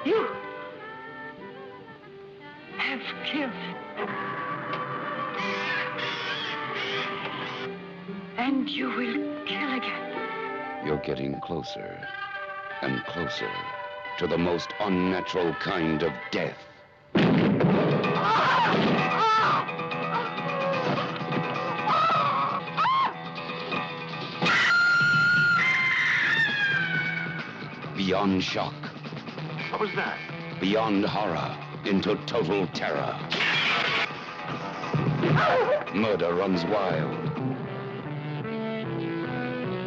You have killed. And you will kill again. You're getting closer and closer to the most unnatural kind of death. Beyond shock. What was that? Beyond horror into total terror. Murder runs wild.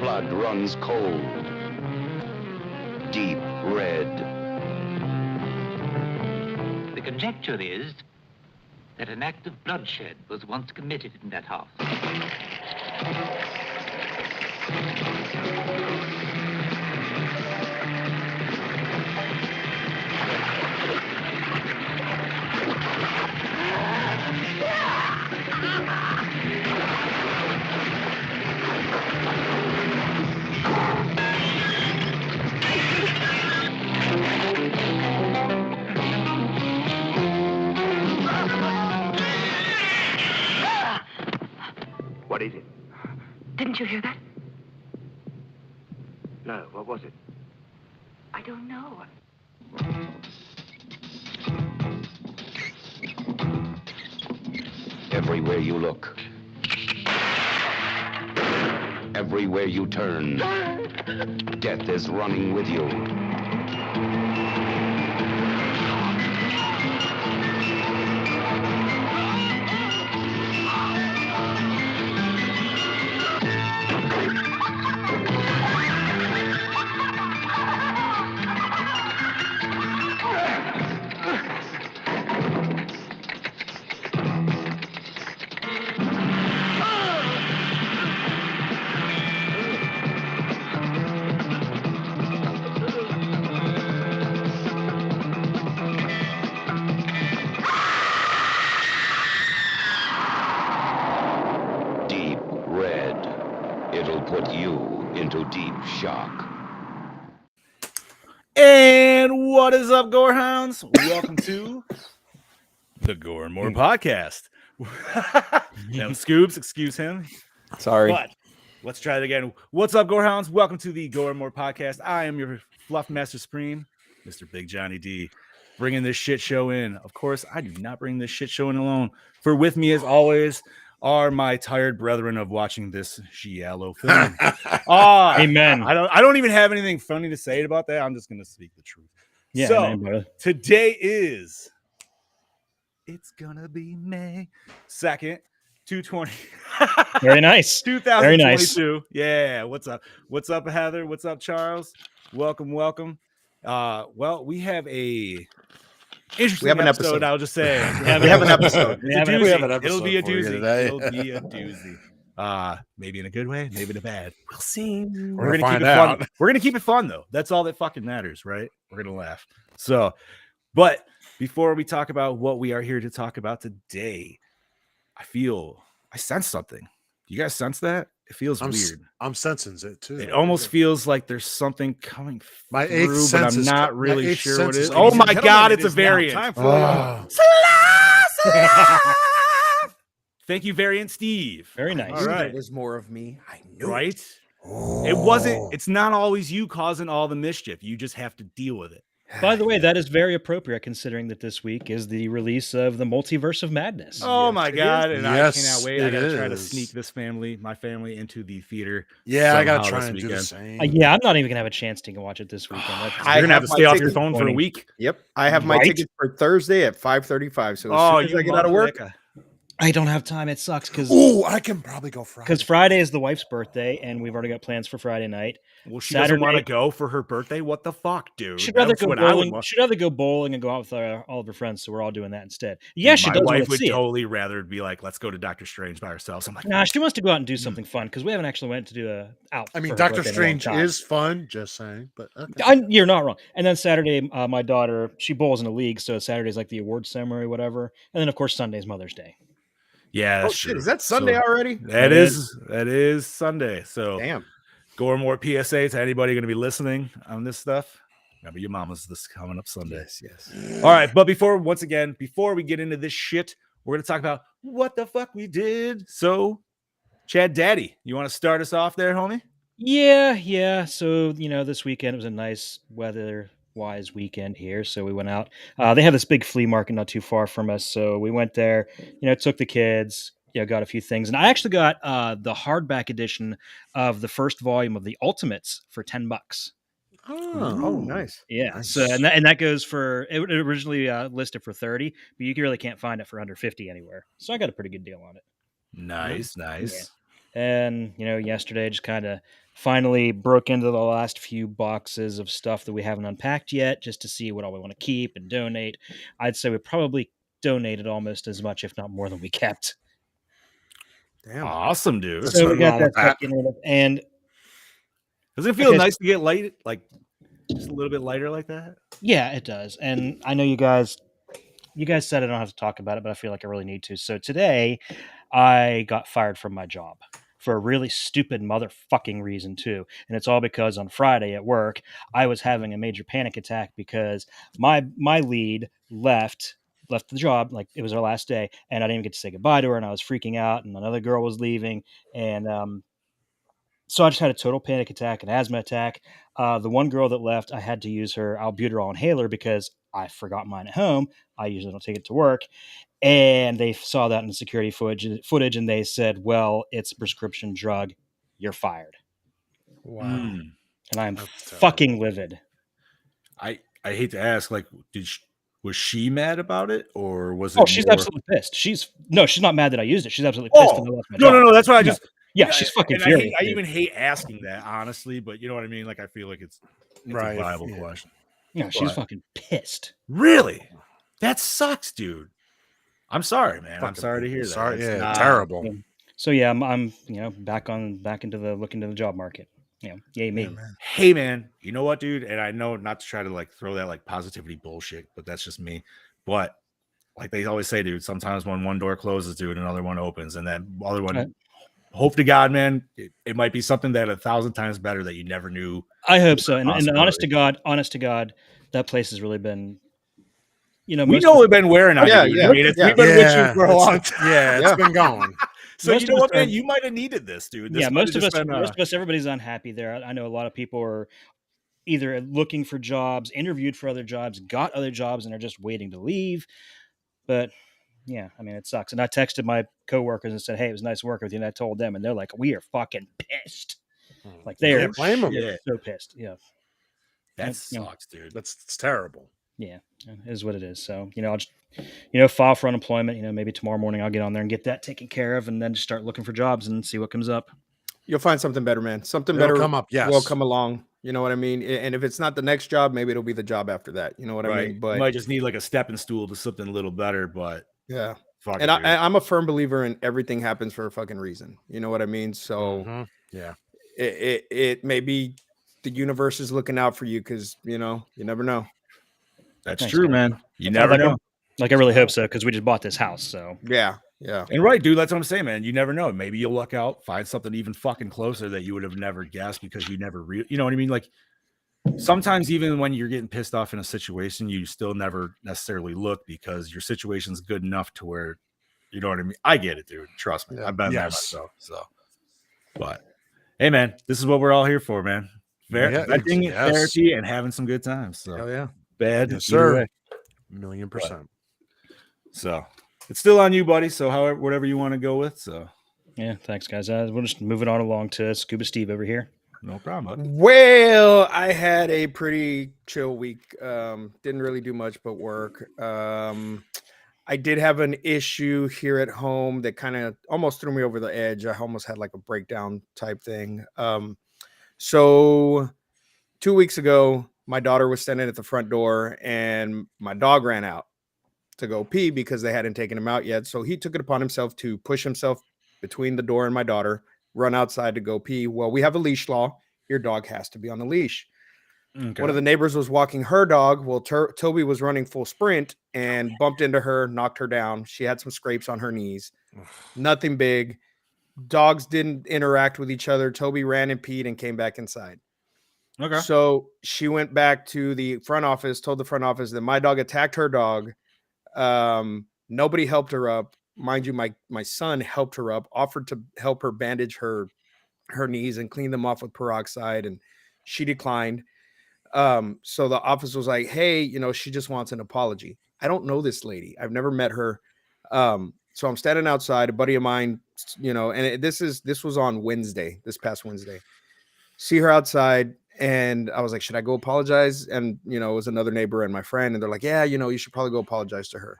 Blood runs cold. Deep red. The conjecture is that an act of bloodshed was once committed in that house. What is it? Didn't you hear that? No, what was it? I don't know. Everywhere you look. Everywhere you turn. Death is running with you. Deep red. It'll put you into deep shock. And what is up, Gorehounds? Welcome to the Gore and More podcast. Now, Scoops, excuse him. Sorry. But let's try it again. What's up, Gorehounds? Welcome to the Gore and More podcast. I am your Fluff Master Supreme, Mr. Big Johnny D, bringing this shit show in. Of course, I do not bring this shit show in alone. For with me, as always, are my tired brethren of watching this giallo film. Amen. I don't even have anything funny to say about that. I'm just going to speak the truth. Yeah, so amen, brother. today is, it's going to be May 2nd, 220. Very nice. 2022. Very nice. Yeah. What's up? What's up, Heather? What's up, Charles? Welcome. Well, we have a interesting episode. I'll just say We have an episode. It's a doozy. We have an episode It'll be a for you doozy. today. It'll be a doozy. Maybe in a good way, maybe in a bad. We'll see. We're We're gonna gonna keep it find fun. We're gonna keep it fun though. That's all that fucking matters, right? We're gonna laugh. So, but before we talk about what we are here to talk about today, I sense something. You guys sense that? It feels weird. I'm sensing it too. It almost feels like there's something coming My through, eighth but sense I'm is not really sure what it is. coming. Oh Ladies my and God, gentlemen, it's a it is now variant. time for Thank you, Variant Steve. Very nice. All right. There was more of me. I knew Right? it. It's not always you causing all the mischief. You just have to deal with it. By the way, that is very appropriate considering that this week is the release of the Multiverse of Madness. Oh Yes, my it god! is. And Yes, I cannot wait. I it gotta try to is. sneak my family into the theater. Yeah, I gotta somehow try this and do the weekend. same. Yeah, I'm not even gonna have a chance to go watch it this weekend. That's, You're gonna have to my stay off your ticket. phone for a week. Yep, I have my Right? tickets for Thursday at 5:35. So as Oh, soon as you I get out of work, motherfucker. I don't have time. It sucks because I can probably go Friday. Friday is the wife's birthday, and we've already got plans for Friday night. Well, she doesn't want to Saturday- go for her birthday. What the fuck, dude? She'd rather That's go what I would bowling. want. She'd rather go bowling and go out with all of her friends. So we're all doing that instead. Yeah, she My does want wife to would see it. totally rather be like, let's go to Doctor Strange by ourselves. I'm like, Nah, she wants to go out and do something fun because we haven't actually went to do a out. I mean, for her Doctor birthday in a long Strange time. is fun. Just saying, but okay. You're not wrong. And then Saturday, my daughter, she bowls in a league, so Saturday's like the awards ceremony, whatever. And then of course Sunday's Mother's Day. yeah, oh that's shit, true. is that Sunday So, already? that is Sunday. So Damn. Gore more PSA to anybody going to be listening on this stuff. Remember, your mama's this coming up Sunday. Yes. All right, but before we get into this shit, we're going to talk about what the fuck we did. So, Chad Daddy, you want to start us off there, homie? Yeah. So, this weekend it was a nice weather-wise weekend here. So we went out. They have this big flea market not too far from us. So we went there, took the kids, got a few things. And I actually got the hardback edition of the first volume of the Ultimates for $10. Oh, nice. Yeah. Nice. So and that goes for it originally listed for 30, but you really can't find it for under 50 anywhere. So I got a pretty good deal on it. Nice. And yesterday just kind of finally broke into the last few boxes of stuff that we haven't unpacked yet, just to see what all we want to keep and donate. I'd say we probably donated almost as much, if not more, than we kept. Damn. Awesome, dude. That's So we nothing got wrong that with that. taken rid of, and Does it feel Okay. nice to get light, like just a little bit lighter like that? yeah, it does. And I know you guys said I don't have to talk about it, but I feel like I really need to. So today I got fired from my job for a really stupid motherfucking reason too. And it's all because on Friday at work, I was having a major panic attack because my lead left the job, like it was our last day, and I didn't even get to say goodbye to her, and I was freaking out, and another girl was leaving, and so I just had a total panic attack, an asthma attack. The one girl that left, I had to use her albuterol inhaler because I forgot mine at home. I usually don't take it to work. And they saw that in the security footage, and they said, well, it's a prescription drug. You're fired. Wow. Mm. And I'm That's terrible. fucking livid. I hate to ask, like, was she mad about it, or was it? Oh, she's more- absolutely pissed. She's not mad that I used it. She's absolutely pissed that I lost my job. No. That's why I No. just. Yeah, she's fucking and furious. I dude. even hate asking that, honestly, but you know what I mean. Like, I feel like it's Right, a viable yeah. question. Yeah, she's But- fucking pissed. Really, that sucks, dude. I'm sorry, man. I'm Fucking sorry to hear that. Sorry, That's yeah, not- terrible. So yeah, I'm back into the job market. Yay me. Yeah, man. Hey, man, you know what, dude? And I know not to try to like throw that like positivity bullshit, but that's just me. But like they always say, dude, sometimes when one door closes, dude, another one opens, and that other one. Right. Hope to God, man, it might be something that 1,000 times better that you never knew. I hope so. And Possibility. honest to God, that place has really been. We most know of we've been wearing on Yeah, you. yeah, I mean, yeah. we've been with Yeah, you for a it's- long time. Yeah, it's been going. So most you of know us what, man? are- You might have needed this, dude. This yeah, might most have of us, just been, everybody's unhappy there. I know a lot of people are either looking for jobs, interviewed for other jobs, got other jobs, and are just waiting to leave. But yeah, I mean, it sucks. And I texted my coworkers and said, "Hey, it was nice working with you." And I told them, and they're like, "We are fucking pissed." Like they are Can't blame 'em. Yeah. so pissed. Yeah, that you know. sucks, dude. It's terrible. yeah, it is what it is. So I'll just file for unemployment. Maybe tomorrow morning I'll get on there and get that taken care of, and then just start looking for jobs and see what comes up. You'll find something better, man. Something It'll better come up, yes. will come along. You know what I mean? And if it's not the next job, maybe it'll be the job after that. You know what I Right. mean? You But might just need like a stepping stool to something a little better, but yeah. fuck And it, dude. I'm a firm believer in everything happens for a fucking reason. You know what I mean? So Mhm. Yeah. it may be the universe is looking out for you because you never know. That's Thanks, true, man. man. You never know. Like I really hope so because we just bought this house. So Yeah. And right, dude, that's what I'm saying, man. You never know. Maybe you'll luck out, find something even fucking closer that you would have never guessed because you never you know what I mean? Like sometimes even when you're getting pissed off in a situation, you still never necessarily look because your situation's good enough to where you know what I mean. I get it, dude. Trust me. Yeah. I've been there Yes. myself. So but hey man, this is what we're all here for, man. Yeah, Venting, yes. therapy, and having some good times. So Hell yeah. bad. Yes, either sir. way. 1,000,000%. So it's still on you, buddy. So however, whatever you want to go with. So Yeah, thanks, guys. We'll just move it on along to Scuba Steve over here. no problem, bud. Well, I had a pretty chill week. Didn't really do much but work. I did have an issue here at home that kind of almost threw me over the edge. I almost had like a breakdown type thing. So 2 weeks ago, my daughter was standing at the front door and my dog ran out to go pee because they hadn't taken him out yet. So he took it upon himself to push himself between the door and my daughter, run outside to go pee. Well, we have a leash law. Your dog has to be on a leash. Okay. One of the neighbors was walking her dog. Well, Toby was running full sprint and bumped into her, knocked her down. She had some scrapes on her knees. Nothing big. Dogs didn't interact with each other. Toby ran and peed and came back inside. Okay. So she went back to the front office, told the front office that my dog attacked her dog. Nobody helped her up. Mind you, my son helped her up, offered to help her bandage her knees and clean them off with peroxide, and she declined. So the office was like, hey, she just wants an apology. I don't know this lady. I've never met her. So I'm standing outside, a buddy of mine, and this was on this past Wednesday. See her outside, and I was like, should I go apologize? And, it was another neighbor and my friend, and they're like, yeah, you should probably go apologize to her.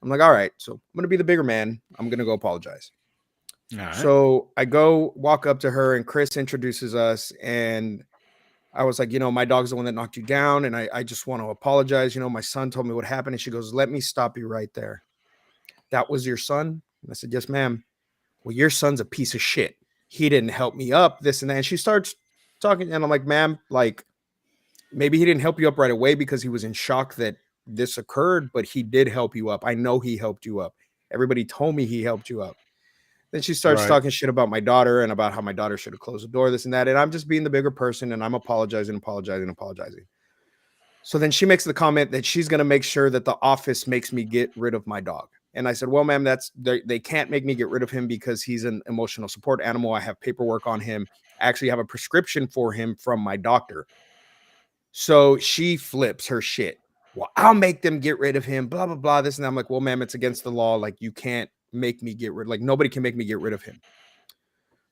I'm like, all right, so I'm going to be the bigger man. I'm going to go apologize. All right. So I go walk up to her, and Chris introduces us, and I was like, my dog's the one that knocked you down, and I just want to apologize. My son told me what happened, and she goes, let me stop you right there. That was your son? And I said, yes, ma'am. Well, your son's a piece of shit. He didn't help me up, this and that. And she starts talking, and I'm like, ma'am, like, maybe he didn't help you up right away because he was in shock that this occurred, but he did help you up. I know he helped you up. Everybody told me he helped you up. Then she starts Right. talking shit about my daughter and about how my daughter should have closed the door, this and that. And I'm just being the bigger person, and I'm apologizing. So then she makes the comment that she's going to make sure that the office makes me get rid of my dog. And I said, well, ma'am, they can't make me get rid of him because he's an emotional support animal. I have paperwork on him. I actually have a prescription for him from my doctor. So she flips her shit. Well, I'll make them get rid of him, blah, blah, blah, this and that. I'm like, well, ma'am, it's against the law. Like, you can't make me get rid, like, nobody can make me get rid of him.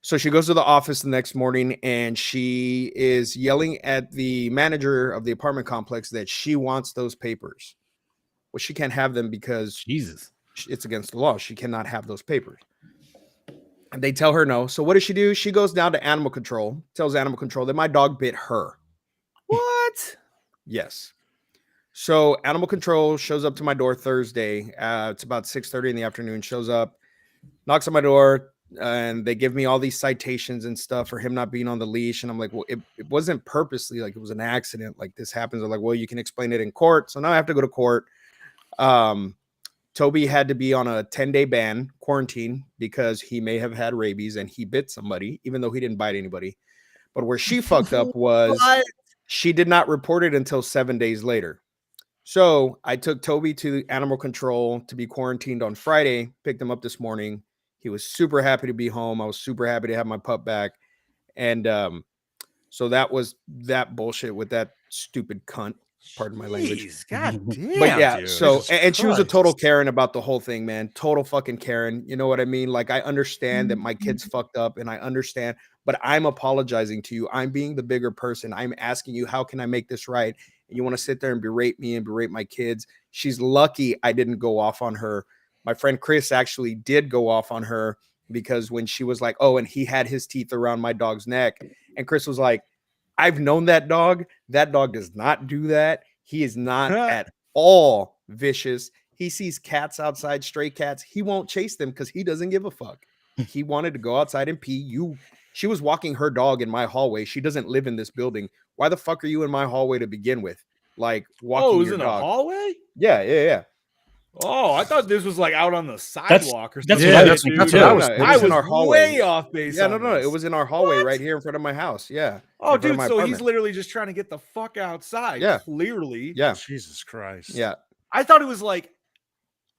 So she goes to the office the next morning, and she is yelling at the manager of the apartment complex that she wants those papers. Well, she can't have them because Jesus. it's against the law. She cannot have those papers. And they tell her no. So what does she do? She goes down to animal control, tells animal control that my dog bit her. What? Yes. So animal control shows up to my door Thursday. It's about 6:30 in the afternoon. Shows up, knocks on my door, and they give me all these citations and stuff for him not being on the leash. And I'm like, well, it wasn't purposely, like, it was an accident. Like, this happens. They're like, well, you can explain it in court. So now I have to go to court. Toby had to be on a 10-day ban, quarantine, because he may have had rabies and he bit somebody, even though he didn't bite anybody. But where she fucked up was she did not report it until 7 days later. So I took Toby to animal control to be quarantined on Friday, picked him up this morning. He was super happy to be home. I was super happy to have my pup back. And so that was that bullshit with that stupid cunt. Pardon my language. Jeez, God damn. But yeah, dude. so Jesus and she was a total Christ. Karen about the whole thing, man. Total fucking Karen. You know what I mean? Like, I understand that my kid's fucked up, and I understand, but I'm apologizing to you. I'm being the bigger person. I'm asking you, how can I make this right? And you want to sit there and berate me and berate my kids. She's lucky I didn't go off on her. My friend Chris actually did go off on her because when she was like, oh, and he had his teeth around my dog's neck. And Chris was like, I've known that dog. That dog does not do that. He is not at all vicious. He sees cats outside, stray cats. He won't chase them because he doesn't give a fuck. He wanted to go outside and pee. She was walking her dog in my hallway. She doesn't live in this building. Why the fuck are you in my hallway to begin with? Like, walking Oh, it was your in a dog. hallway? Yeah. Oh, I thought this was like out on the sidewalk or that's something. what I was dude. thinking, too. No, I was no, it I was was in our hallway. way off base. Yeah, on no. this. It was in our hallway What? right here in front of my house. Yeah. Oh, in front of dude. my So he's apartment. literally just trying to get the fuck outside. Yeah. Clearly. Yeah. Jesus Christ. Yeah. I thought it was like,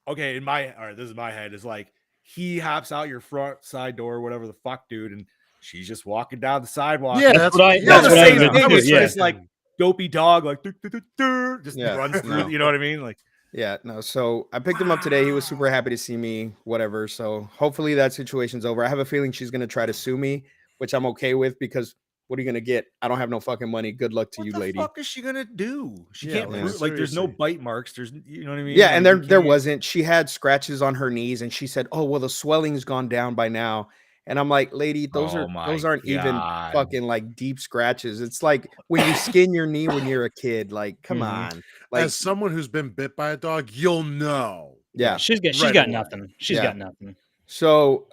okay, all right, this is my head. Is like he hops out your front side door, whatever the fuck, dude, and she's just walking down the sidewalk. Yeah, That's what I- You know, that's the what I same would thing do, was yeah. just like, dopey dog, like just Yeah, runs through. no. You know what I mean? Like, Yeah, no. So I picked him up today. He was super happy to see me, whatever. So hopefully that situation's over. I have a feeling she's gonna try to sue me, which I'm okay with because what are you gonna get? I don't have no fucking money. Good luck to what you, the lady. fuck is she gonna do? She Yeah, can't like, prove, like, there's no seriously. bite marks. There's, you know what I mean? Yeah, Like, and you there can't- wasn't. She had scratches on her knees, and she said, "Oh well, the swelling's gone down by now." And I'm like, "Lady, those Oh my aren't even God. fucking like deep scratches. It's like when you skin your knee when you're a kid. Like, come Mhm. on, like, As someone who's been bit by a dog, you'll know. yeah." She's Right got away. nothing. She's Yeah. got nothing. So,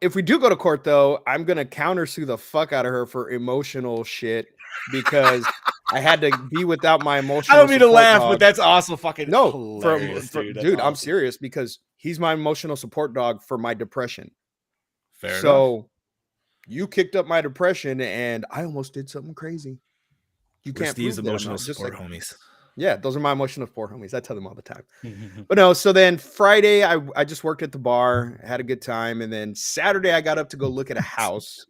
if we do go to court, though, I'm gonna countersue the fuck out of her for emotional shit because I had to be without my emotional. I don't mean to support laugh, dog. but that's also fucking No, hilarious, dude. That's dude, I'm awesome. serious because he's my emotional support dog for my depression. Fair enough. So you kicked up my depression, and I almost did something crazy. You We're can't Steve's prove that I'm emotional not. Just support like, homies. yeah, those are my emotional support homies. I tell them all the time. But no, so then Friday, I just worked at the bar, had a good time. And then Saturday, I got up to go look at a house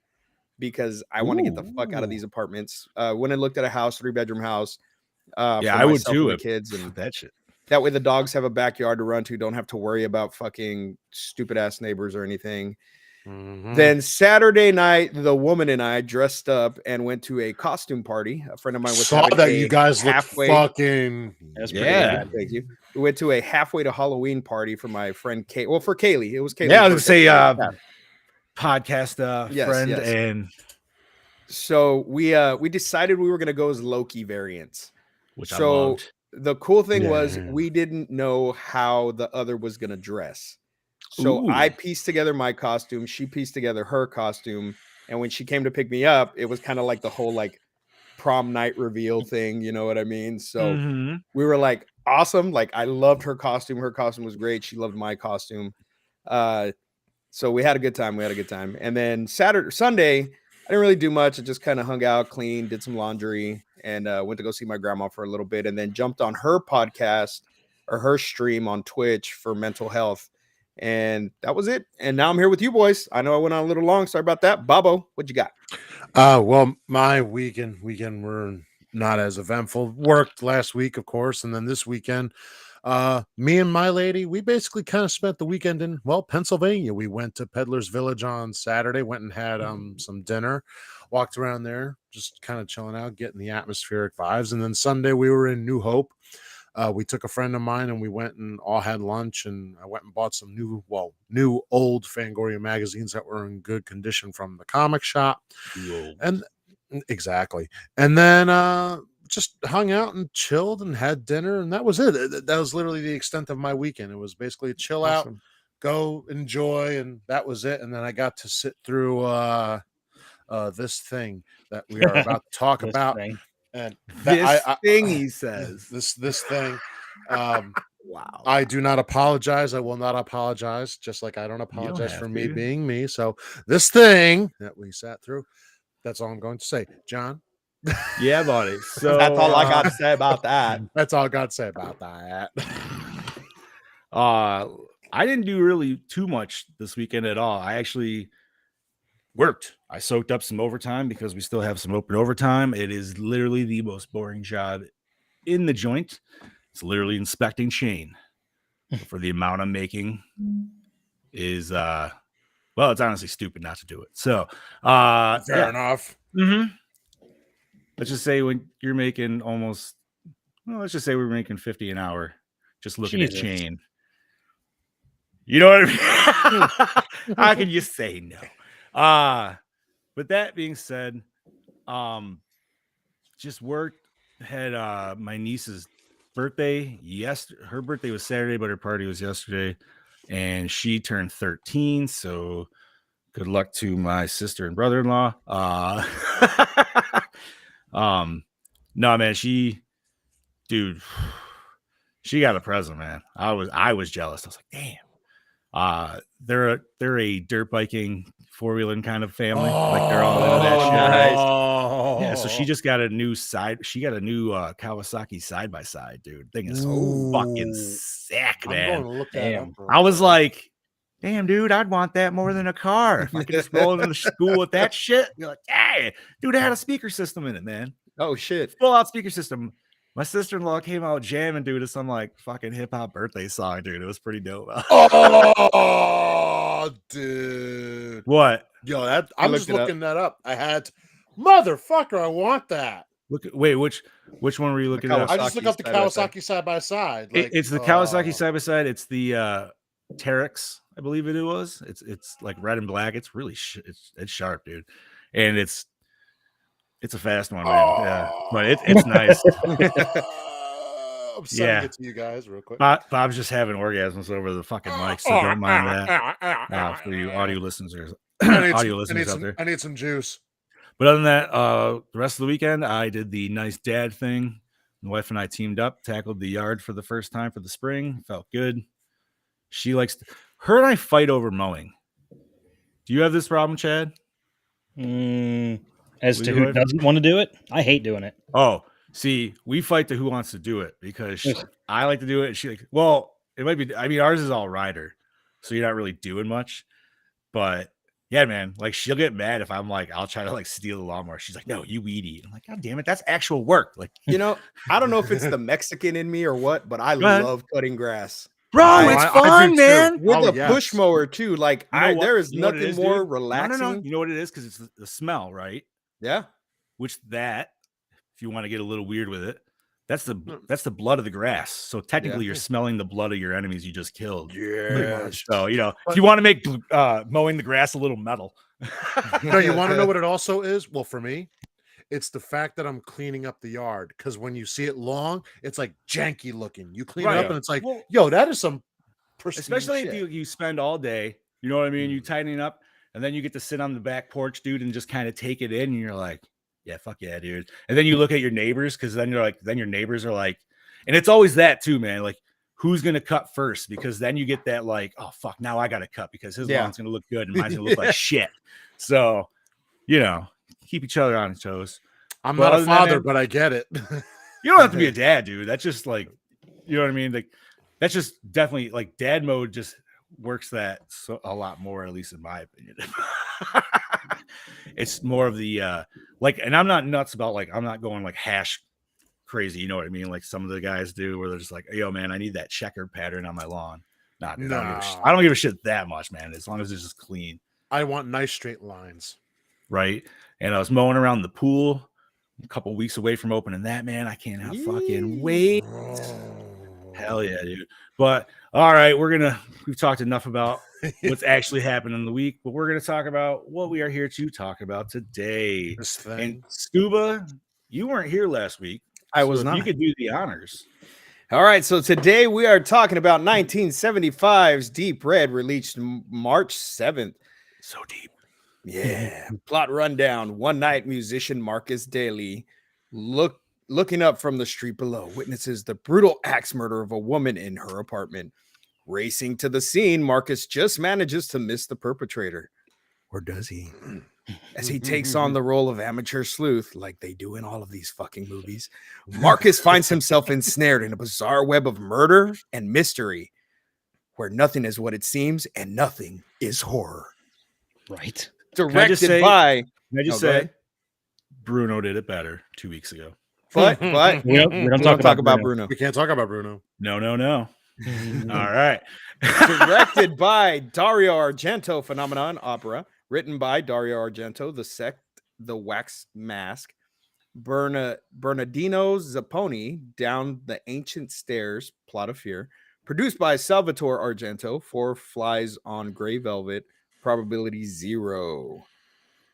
because I want to get the fuck out of Ooh. these apartments. When I looked at a house, 3-bedroom house, Yeah, for I would myself too. and the kids. And That shit. that way the dogs have a backyard to run to, don't have to worry about fucking stupid ass neighbors or anything. Mhm. Then Saturday night, the woman and I dressed up and went to a costume party. A friend of mine was saw having that a you guys look halfway. fucking That's pretty Yeah. good. Thank you. We went to a halfway to Halloween party for my friend Kate. Well, for Kaylee, it was Kaylee. Yeah, I was gonna say podcast Yes, friend yes. and So we decided we were gonna go as Loki variants. which I So loved. the cool thing was Yeah. we didn't know how the other was gonna dress. So I Ooh. pieced together my costume, she pieced together her costume, and when she came to pick me up, it was kind of like the whole like prom night reveal thing, you know what I mean? So Mhm. we were like, awesome. Like I loved her costume. Her costume was great. She loved my costume. So we had a good time. And then Sunday, I didn't really do much. I just kind of hung out, cleaned, did some laundry, and went to go see my grandma for a little bit, and then jumped on her podcast or her stream on Twitch for mental health. And that was it. And now I'm here with you boys. I know I went on a little long. Sorry about that. Babo, what you got? Well, my weekend were not as eventful. Worked last week, of course, and then this weekend, me and my lady, we basically kind of spent the weekend in Pennsylvania. We went to Peddler's Village on Saturday, went and had some dinner, walked around there, just kind of chilling out, getting the atmospheric vibes. And then Sunday we were in New Hope. We took a friend of mine and we went and all had lunch, and I went and bought some new old Fangoria magazines that were in good condition from the comic shop. And exactly. And then just hung out and chilled and had dinner, and that was it. That was literally the extent of my weekend. It was basically chill out, Awesome. go enjoy, and that was it. And then I got to sit through this thing that we are about to talk This about. thing. And This thing, he says. this thing. Wow. I do not apologize. I will not apologize, just like I don't apologize have for me to. being me. So this thing that we sat through, that's all I'm going to say. John? Yeah, buddy. So That's all I got to say about that. That's all I got to say about that. I didn't do really too much this weekend at all. I actually worked. I soaked up some overtime because we still have some open overtime. It is literally the most boring job in the joint. It's literally inspecting chain. For the amount I'm making is it's honestly stupid not to do it. So Fair enough. Let's just say when you're making let's just say we're making 50 an hour just looking Jesus. at chain. You know what I mean? How can you say no? But that being said, just worked, had my niece's birthday. Her birthday was Saturday, but her party was yesterday, and she turned 13. So good luck to my sister and brother-in-law. No, man, she got a present, man. I was jealous. I was like, damn. They're a dirt biking, four-wheeling kind of family. Like they're all into that shit. Nice. Yeah, so she just got a new Kawasaki side-by-side, dude. Thing is Ooh. fucking sick, I'm man. going to look that Damn. up. I was like, damn, dude, I'd want that more than a car. If I could just roll into school with that shit. You're like, hey, dude, it had a speaker system in it, man. Oh shit. Full out speaker system. My sister-in-law came out jamming, dude, to some like fucking hip hop birthday song, dude. It was pretty dope. Oh, dude. What? Yo, I'm looked just it up. looking that up. I had motherfucker, I want that. Wait, which one were you looking at? I just look up the side by side. Kawasaki side by side. Like, It's the Kawasaki side by side. It's the Terex, I believe it was. It's like red and black. It's really it's sharp, dude, and it's a fast one, man. Yeah, but it's nice. I'm sending it to you guys real quick. Bob's just having orgasms over the fucking mic, so don't mind that for you audio listeners. Out there. I need some juice. But other than that, the rest of the weekend, I did the nice dad thing. My wife and I teamed up, tackled the yard for the first time for the spring. Felt good. She likes her and I fight over mowing. Do you have this problem, Chad? As to who doesn't want to do it, I hate doing it. Oh, see, we fight to who wants to do it because I like to do it. And she like, well, it might be. I mean, ours is all rider, so you're not really doing much. But yeah, man, like she'll get mad if I'm like, I'll try to like steal the lawnmower. She's like, no, you weed eat. I'm like, God damn it, that's actual work. Like, You know, I don't know if it's the Mexican in me or what, but I love cutting grass. bro, it's fun, man. With a push mower too. Like there is nothing more dude? relaxing. No. You know what it is? Because it's the smell, right? Yeah. Which if you want to get a little weird with it, that's the blood of the grass. So technically, you're smelling the blood of your enemies you just killed. Yeah. So if you want to make mowing the grass a little metal. No, you want to know what it also is? Well, for me, it's the fact that I'm cleaning up the yard. Because when you see it long, it's like janky looking. You clean it up, and it's like, yo, that is some. Especially if you spend all day, you know what I mean? You tighten up, and then you get to sit on the back porch, dude, and just kind of take it in, and you're like, yeah, fuck yeah, dude. And then you look at your neighbors, because then your neighbors are like, and it's always that too, man. Like, who's gonna cut first? Because then you get that like, oh fuck, now I gotta cut because his lawn's gonna look good and mine's gonna look like shit. So, keep each other on its toes. I'm not a father, but I get it. You don't have to be a dad, dude. That's just like, you know what I mean? Like, that's just definitely like dad mode just works that a lot more, at least in my opinion. It's more of the and I'm not nuts about like, I'm not going like hash crazy, you know what I mean? Like some of the guys do, where they're just like, yo, man, I need that checker pattern on my lawn. Nah, dude, I don't give a shit that much, man. As long as it's just clean. I want nice straight lines. Right. And I was mowing around the pool a couple weeks away from opening that, man. I can't fucking wait. Hell yeah, dude. But all right, we've talked enough about what's actually happened in the week, but we're going to talk about what we are here to talk about today. This thing. And Scuba, you weren't here last week. I was not. You could do the honors. All right, so today we are talking about 1975's Deep Red, released March 7th. So deep. Yeah. Plot rundown. One night, musician Marcus Daly, looking up from the street below, witnesses the brutal axe murder of a woman in her apartment. Racing to the scene, Marcus just manages to miss the perpetrator. Or does he? As he takes on the role of amateur sleuth, like they do in all of these fucking movies, Marcus finds himself ensnared in a bizarre web of murder and mystery, where nothing is what it seems and nothing is horror. Right. Directed by. Can I just say, Bruno did it better 2 weeks ago. But we don't talk about Bruno. We can't talk about Bruno. No. All right. Directed by Dario Argento, Phenomenon Opera. Written by Dario Argento, The Sect, The Wax Mask. Bernardino Zapponi, Down the Ancient Stairs, Plot of Fear. Produced by Salvatore Argento, Four Flies on Gray Velvet, Probability 0.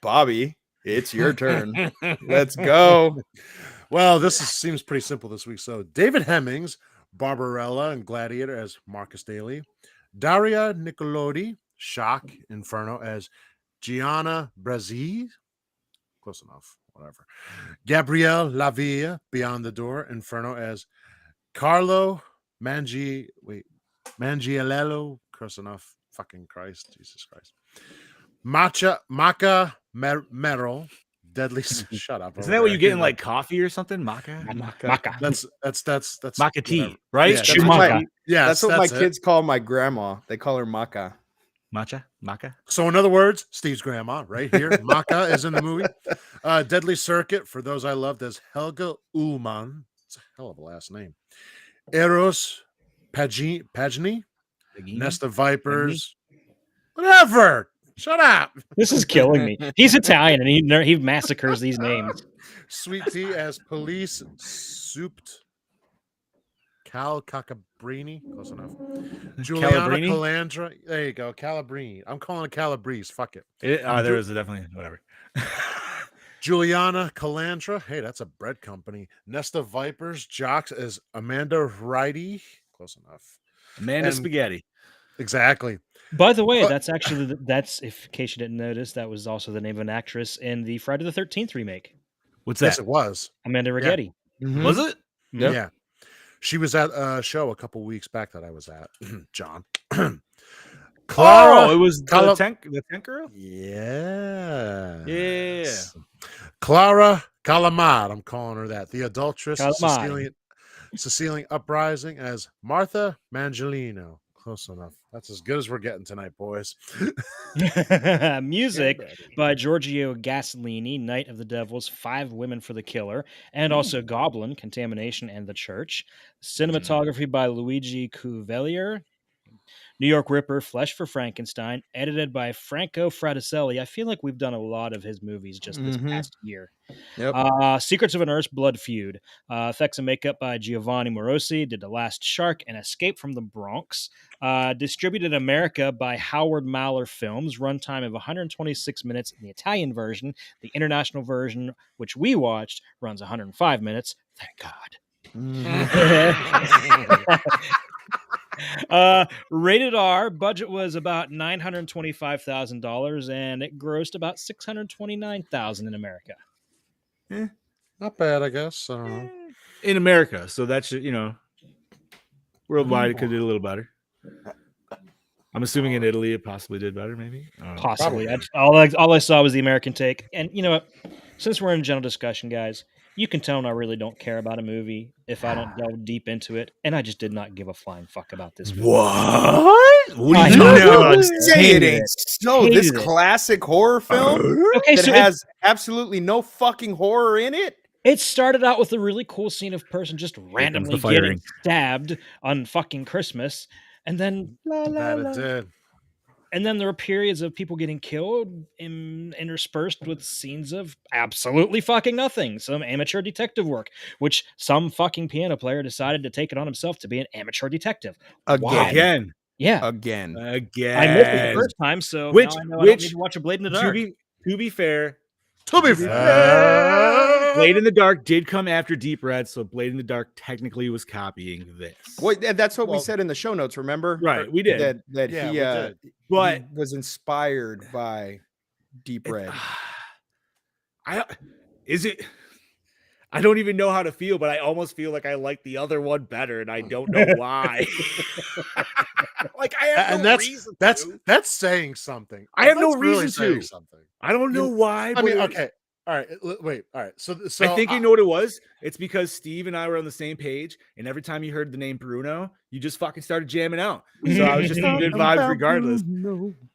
Bobby, it's your turn. Let's go. Well, this seems pretty simple this week. So David Hemmings, Barbarella and Gladiator as Marcus Daly. Daria Nicolodi, Shock, Inferno as Gianna Brazil. Close enough. Whatever. Gabrielle Lavia, Beyond the Door, Inferno as Carlo Mangiello. Close enough. Fucking Christ. Jesus Christ. Maca Merrill. Deadly. Shut up. Isn't that what you get in like coffee or something? Maca. That's maca tea, right? Yeah, that's what my kids call my grandma. They call her Maca. Maca. So, in other words, Steve's grandma, right here, Maka is in the movie. Deadly Circuit, for those I loved as Helga Ullman. It's a hell of a last name. Eros Pagini, Nest of Vipers. Whatever. Shut up. This is killing me. He's Italian and he massacres these names. Sweet Tea as Police Souped. Cal Cacabrini, close enough. Juliana Calabrini? Calandra. There you go. Calabrini. I'm calling it Calabrese. Fuck it. There is definitely whatever. Juliana Calandra. Hey, that's a bread company. Nesta Vipers. Jocks as Amanda Righty. Close enough. Amanda And- Spaghetti. Exactly. By the way, But- that's actually if in case you didn't notice, that was also the name of an actress in the Friday the 13th remake, What's that? Yes, it was. Amanda Rigetti. Was it? Yep. Yeah. She was at a show a couple weeks back that I was at. John. Oh, it was the Cala- tank girl? Yeah. Yeah. Clara Calamar, I'm calling her that. The adulteress, Calamari. Sicilian Uprising as Martha Mangelino. Close enough. That's as good as we're getting tonight, boys. Music by Giorgio Gasolini, Night of the Devils, 5 Women for the Killer, and also Goblin, Contamination, and the Church. Cinematography by Luigi Cuvelier. New York Ripper, Flesh for Frankenstein, edited by Franco Fraticelli. I feel like we've done a lot of his movies just this past year. Yep. Secrets of an Earth's Blood Feud. Effects and makeup by Giovanni Morosi. Did The Last Shark and Escape from the Bronx. Distributed in America by Howard Mahler Films. Runtime of 126 minutes in the Italian version. The international version, which we watched, runs 105 minutes. Thank God. Rated R. Budget was about $925,000, and it grossed about $629,000 in America. Not bad, I guess. I don't know. In America. So that should, worldwide it could do a little better. I'm assuming in Italy it possibly did better, maybe. Possibly. All I saw was the American take. And you know what? Since we're in a general discussion, guys, you can tell I really don't care about a movie if I don't delve deep into it. And I just did not give a flying fuck about this movie. What? What I are you know. talking about? Say it ain't so. Hated This it. classic horror film Okay, that so has absolutely no fucking horror in it. it started out with a really cool scene of person just randomly the firing. getting stabbed on fucking Christmas. And then That it did. And then there were periods of people getting killed interspersed with scenes of absolutely fucking nothing. Some amateur detective work, which some fucking piano player decided to take it on himself to be an amateur detective. Why? Again. Yeah. Again. I missed it the first time, so now I know I don't need to watch a Blade in the Dark. To be fair, fair. Blade in the Dark did come after Deep Red, so Blade in the Dark technically was copying this. Well, that's what we Well- said in the show notes, remember? Right, we did. That Yeah, he, we did. But he was inspired by Deep Red. I don't even know how to feel, but I almost feel like I like the other one better, and I don't know why. Like I have And no reason to. that's saying something. I have no That's really reason saying to. something. I don't know why. I but mean, it- okay. All right. Wait. All right. So I think you know what it was. It's because Steve and I were on the same page, and every time you heard the name Bruno, you just fucking started jamming out. So I was just in good vibes regardless.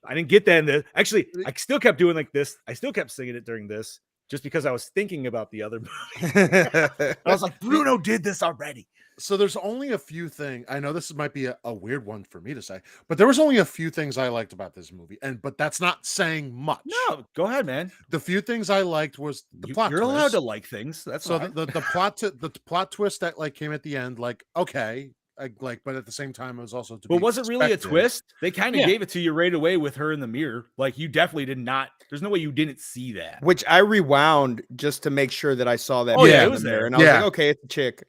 I didn't get that in the. Actually, I still kept doing like this. I still kept singing it during this, just because I was thinking about the other movie. I was like, Bruno did this already. So there's only a few things. I know this might be a weird one for me to say, but there was only a few things I liked about this movie, but that's not saying much. No, go ahead, man. The few things I liked was the plot. You're twist. allowed to like things. That's So fine. the plot twist that like came at the end, like okay, but at the same time it was also. But was it really a expected. twist? They kind of Yeah. gave it to you right away with her in the mirror. Like you definitely did not. There's no way you didn't see that. Which I rewound just to make sure that I saw that. Oh, yeah, in it the was mirror, there. and I was Yeah. like, okay, it's a chick.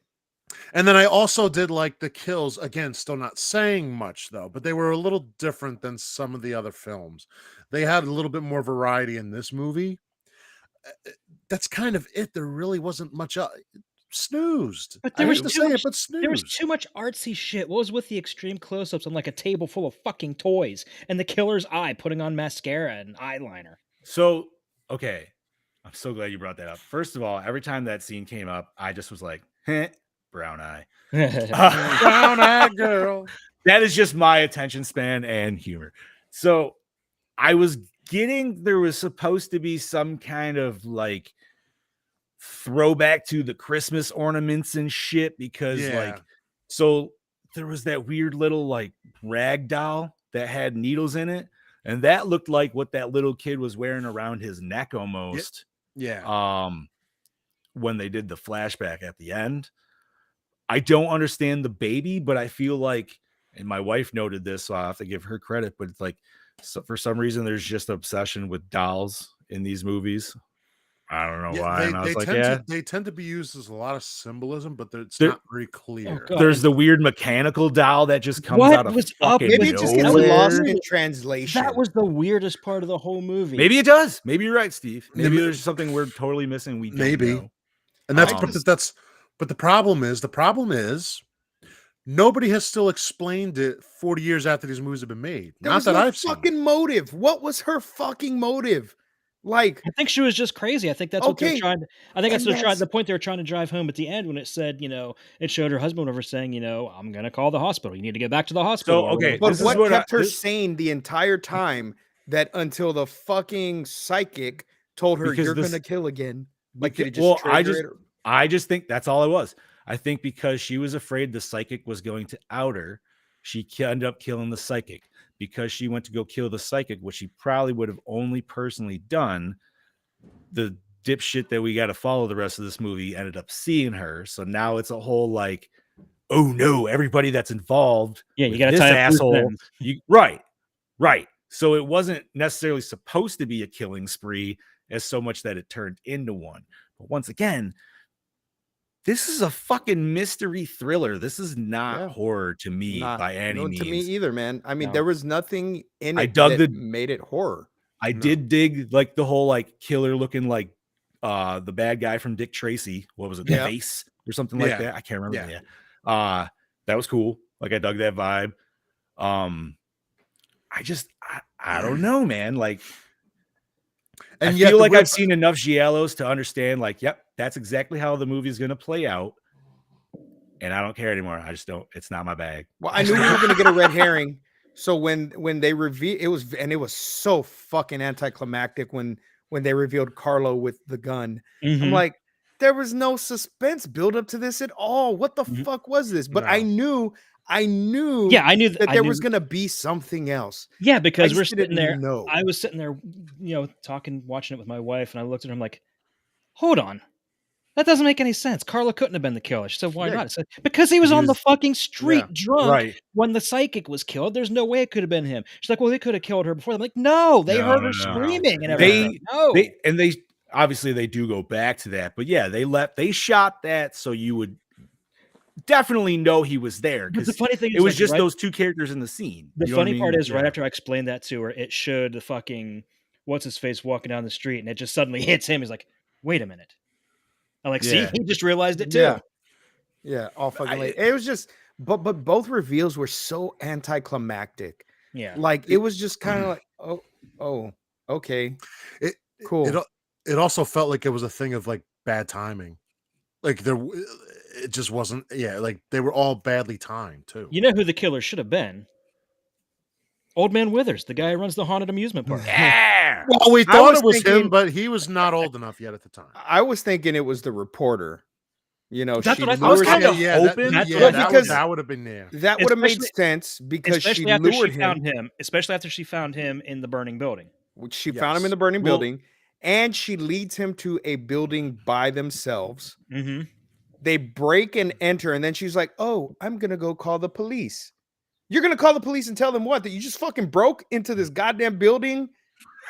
And then I also did like the kills again, still not saying much though, but they were a little different than some of the other films. They had a little bit more variety in this movie. That's kind of it. There really wasn't much. Snoozed. But there I was hate to too say much- it, but snoozed. There was too much artsy shit. What was with the extreme close-ups on like a table full of fucking toys and the killer's eye putting on mascara and eyeliner? So, okay. I'm so glad you brought that up. First of all, every time that scene came up, I just was like, brown eye. Brown eyed girl. That is just my attention span and humor. So I was getting there was supposed to be some kind of like throwback to the Christmas ornaments and shit because like so there was that weird little like rag doll that had needles in it, and that looked like what that little kid was wearing around his neck almost. Yeah. When they did the flashback at the end. I don't understand the baby, but I feel like, and my wife noted this, so I have to give her credit, but it's like so for some reason there's just obsession with dolls in these movies. I don't know why. And I was like, they tend to be used as a lot of symbolism, but it's There- not very clear. God. there's the weird mechanical doll that just comes What out of was up fucking with Maybe it just gets nowhere. lost in translation. That was the weirdest part of the whole movie. Maybe it does. Maybe you're right, Steve. Maybe Maybe- there's something we're totally missing. We don't Maybe. know. And that's Um, but the problem is nobody has still explained it 40 years after these movies have been made. There Not was that no I've seen. fucking motive. What was her fucking motive? Like, I think she was just crazy. I think that's what they're Okay, trying. I think that's and what they're trying. that's- The point they were trying to drive home at the end when it said, it showed her husband over saying, I'm gonna call the hospital. You need to get back to the hospital. So, or okay, whatever. but this is what what kept her this- sane the entire time that until the fucking psychic told her Because you're this- gonna kill again? Like, did it Well, just I trigger just- it? I just think that's all it was. I think because she was afraid the psychic was going to out her, she ended up killing the psychic. Because she went to go kill the psychic, which she probably would have only personally done, the dipshit that we got to follow the rest of this movie ended up seeing her. So now it's a whole like, oh no, everybody that's involved. Yeah, you with got to this tie up loose asshole. ends. Right. So it wasn't necessarily supposed to be a killing spree as so much that it turned into one. But once again, this is a fucking mystery thriller. This is not Yeah. horror to me Nah, by any no, means. to me either, man. I mean, No. there was nothing in it I dug that the- made it horror. I No. did dig like the whole like killer looking like the bad guy from Dick Tracy. What was it? The Yeah. Face or something like Yeah. that. I can't remember. Yeah. Yeah. That was cool. Like I dug that vibe. I don't know, man. Like And I yet feel the like weird I've seen enough Giallos to understand, like, yep, that's exactly how the movie is going to play out. And I don't care anymore. I just don't. It's not my bag. Well, I knew we were gonna get a red herring. So when they reveal it was so fucking anticlimactic when they revealed Carlo with the gun. I'm Mhm. like, there was no suspense build up to this at all. What the Mhm. fuck was this? But No. I knew Yeah, I knew that I there knew- was gonna be something else. Yeah, because I we're just didn't sitting there. know. I was sitting there, talking, watching it with my wife, and I looked at her. I'm like, "Hold on, that doesn't make any sense. Carla couldn't have been the killer." She said, "Why Yeah. not?" I said, "Because he was He on the was- fucking street Yeah, drunk right. when the psychic was killed. There's no way it could have been him." She's like, "Well, they could have killed her before." I'm like, "No, they No, heard no, her no. screaming and They- everything." No, They obviously they do go back to that, but yeah, they shot that so you would definitely know he was there but the because funny thing is, it was like, just right- those two characters in the scene. The You know what I funny part mean? is, right Yeah. after I explained that to her, it showed the fucking what's his face walking down the street, and it just suddenly hits him. He's like, "Wait a minute!" I'm like, "See, Yeah. he just realized it too." Yeah. Yeah, all fucking I- late. It was just but both reveals were so anticlimactic. Yeah. Like it was just kind of like, oh, okay. It- Cool. It also felt like it was a thing of like bad timing. Like it just wasn't. Yeah, like they were all badly timed too. You know who the killer should have been? Old Man Withers, the guy who runs the haunted amusement park. Yeah. Well, we I thought was it was thinking- him, but he was not old enough yet at the time. I was thinking it was the reporter. That's she what I thought. lures I was him- kinda yeah, hoping- That's yeah, what I that, because- that would have been there. that would have made Especially- sense because she Especially after lured she him. found him. Especially after she found him in the burning building. She found him in Yes. the burning Well- building, and she leads him to a building by themselves. Mm-hmm. They break and enter, and then she's like, "Oh, I'm gonna go call the police." You're gonna call the police and tell them what? That you just fucking broke into this goddamn building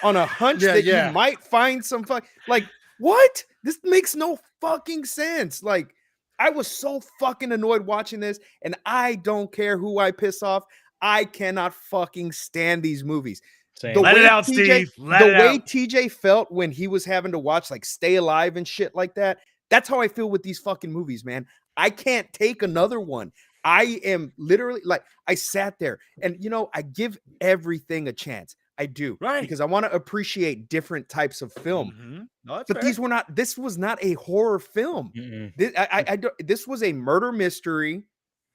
on a hunch Yeah, that yeah. you might find some like what? This makes no fucking sense. Like, I was so fucking annoyed watching this, and I don't care who I piss off. I cannot fucking stand these movies. Saying, Let it way out, TJ Steve. Let the it way out. TJ felt when he was having to watch like Stay Alive and shit like that. That's how I feel with these fucking movies, man. I can't take another one. I am literally like, I sat there and I give everything a chance. I do, Right. because I want to appreciate different types of film. Mhm. No, that's But fair. this was not a horror film. Mm-mm. This was a murder mystery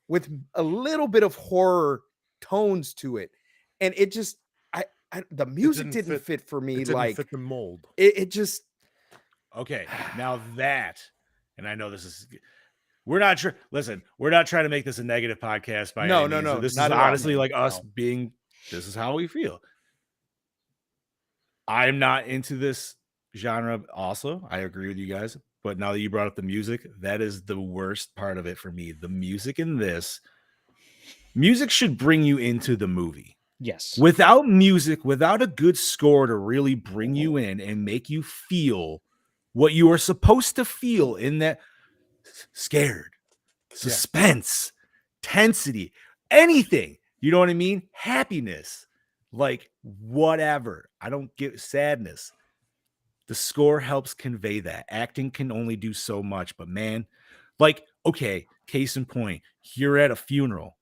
with a little bit of horror tones to it. And it just, the music didn't didn't fit for It me. didn't Like fit the mold. it just Okay, now that, and I know this is, we're not sure. Listen, we're not trying to make this a negative podcast by No, any no, means. no, This is not at all. honestly like us No. being. This is how we feel. I'm not into this genre. Also, I agree with you guys. But now that you brought up the music, that is the worst part of it for me. The music in this, music should bring you into the movie. Yes. Without music, without a good score to really bring you in and make you feel what you are supposed to feel in that scared, suspense, tensity, anything. You know what I mean? Happiness, like whatever. I don't get sadness. The score helps convey that. Acting can only do so much, but man, like, okay, case in point, you're at a funeral,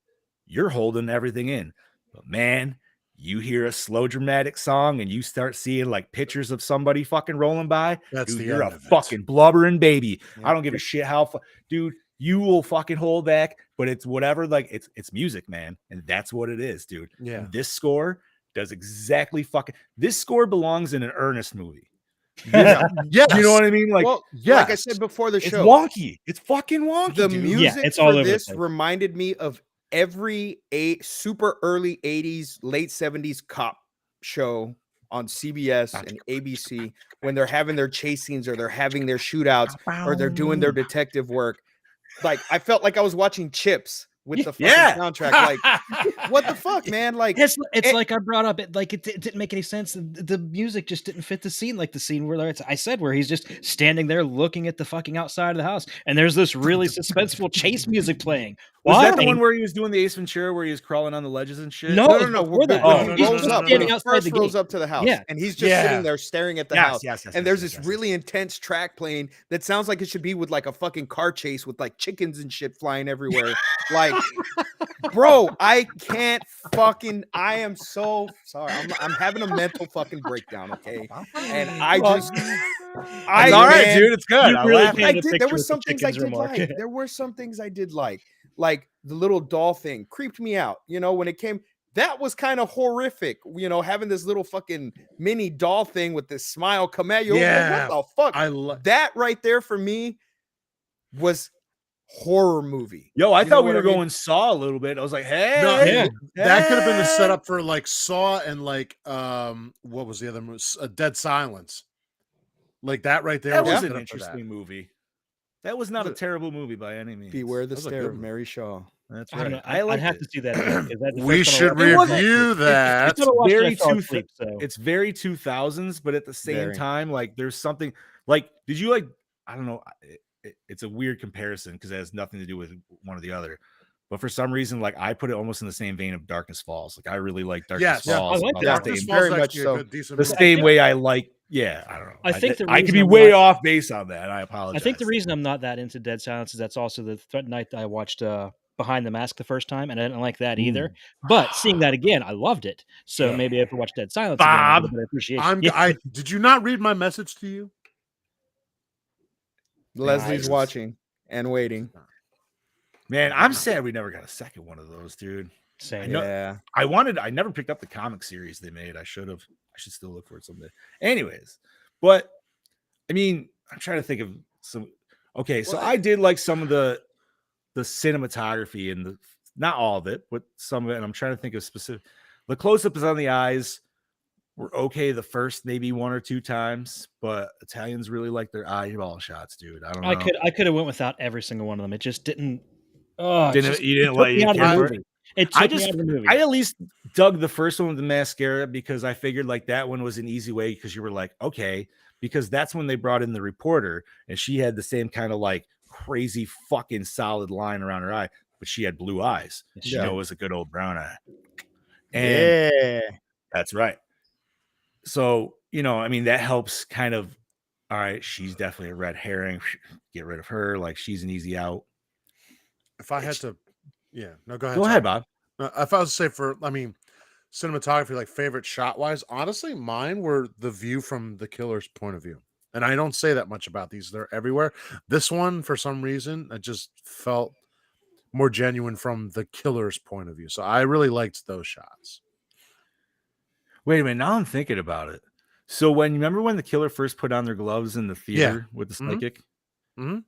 you're holding everything in, but man, you hear a slow dramatic song and you start seeing like pictures of somebody fucking rolling by. That's Dude, the you're a end of it. fucking blubbering baby. I Yeah. don't give a shit how dude, you will fucking hold back, but it's whatever, like it's music, man, and that's what it is, dude. Yeah. And this score does exactly fucking, this score belongs in an Ernest movie. Yeah. Yes. You know what I mean? Like, well, like I yes. said before the it's show, wonky. It's fucking wonky. the dude. music it's all for over the this place. reminded me of every super early 80s, late 70s cop show on CBS and ABC when they're having their chase scenes or they're having their shootouts or they're doing their detective work. Like I felt like I was watching Chips with the fucking Yeah. soundtrack. Like, what the fuck, man? Like, It's it- like I brought up. It didn't make any sense. The music just didn't fit the scene. Like the scene where I said where he's just standing there looking at the fucking outside of the house, and there's this really suspenseful chase music playing. Was What? that the And one he- where he was doing the Ace Ventura where he was crawling on the ledges and shit? No, no, it no, was no. before that. When Oh, he no, He's no, rolls just no, up, no, when standing he outside first the rolls gate. up to the house, Yeah. and he's just Yeah. sitting there staring at the house. Yes. And there's yes, this yes, really yes. intense track playing that sounds like it should be with like a fucking car chase with like chickens and shit flying everywhere. Like, bro, I can't fucking. I am so sorry. I'm having a mental fucking breakdown. Okay, and I Well, just, It's all right, man, dude. It's good. You I really laughed. can't- I Paint a did. There picture were with the some things I chickens did remark. like. There were some things I did like the little doll thing creeped me out. You know, when it came. That was kind of horrific, you know, having this little fucking mini doll thing with this smile come at you. Yeah. What the fuck? I love That right there for me was horror movie. Yo, I You know thought we what were I mean? going Saw a little bit. I was like, hey, No, Yeah. that could have been the hey. setup for like Saw and like what was the other movie? Dead Silence. Like that right there. That was was the an setup for that. interesting movie. That was not a terrible movie by any means. Beware the That was a Stare good of one. Mary Shaw. That's I don't right. know. I I'd like have it. to see that again, 'cause that's the We first should time I watched it. review that. It's watched it, I Very fell two- asleep, so. It's very 2000s, but at the same Very. time, like there's something like, did you like, I don't know, it's a weird comparison because it has nothing to do with one or the other. But for some reason, like I put it almost in the same vein of Darkness Falls. Like I really like Darkness Yes. Yeah, Falls. I like about that. the Darkness same, Falls very is much actually a so. good, decent the movie. same way I like. Yeah, I don't know. I think the I could reason be I'm way not- off base on that. I apologize. I think the reason I'm not that into Dead Silence is that's also the night that I watched Behind the Mask the first time, and I didn't like that either. But seeing that again, I loved it. So Yeah. maybe if I watch Dead Silence again, I'll get a better appreciation. Yeah. Did you not read my message to you? Leslie's Nice. watching and waiting. Man, I'm sad we never got a second one of those, dude. Same. I know- Yeah. I never picked up the comic series they made. I should have. I should still look for it someday. Anyways, but I mean, I'm trying to think of some. Okay, so Well, I did like some of the cinematography and not all of it, but some of it. And I'm trying to think of specific. The close-ups on the eyes were okay the first maybe one or two times, but Italians really like their eyeball shots, dude. I don't know. I could have went without every single one of them. It just didn't. Oh, You didn't like me out of care the for it? movie. It took I me just- out of the movie. I at least dug the first one with the mascara because I figured like that one was an easy way because you were like, okay, because that's when they brought in the reporter and she had the same kind of like crazy fucking solid line around her eye, but she had blue eyes. She Yeah. know it was a good old brown eye. And Yeah. that's right. So, you know, I mean, that helps kind of, all right, she's definitely a red herring. Get rid of her. Like she's an easy out. If I had to, yeah, no, go ahead. Go Tom. ahead, Bob. If I was to say cinematography, like favorite shot wise, honestly, mine were the view from the killer's point of view. And I don't say that much about these. They're everywhere. This one, for some reason, it just felt more genuine from the killer's point of view. So I really liked those shots. Wait a minute. Now I'm thinking about it. So remember when the killer first put on their gloves in the theater with the psychic? Mhm.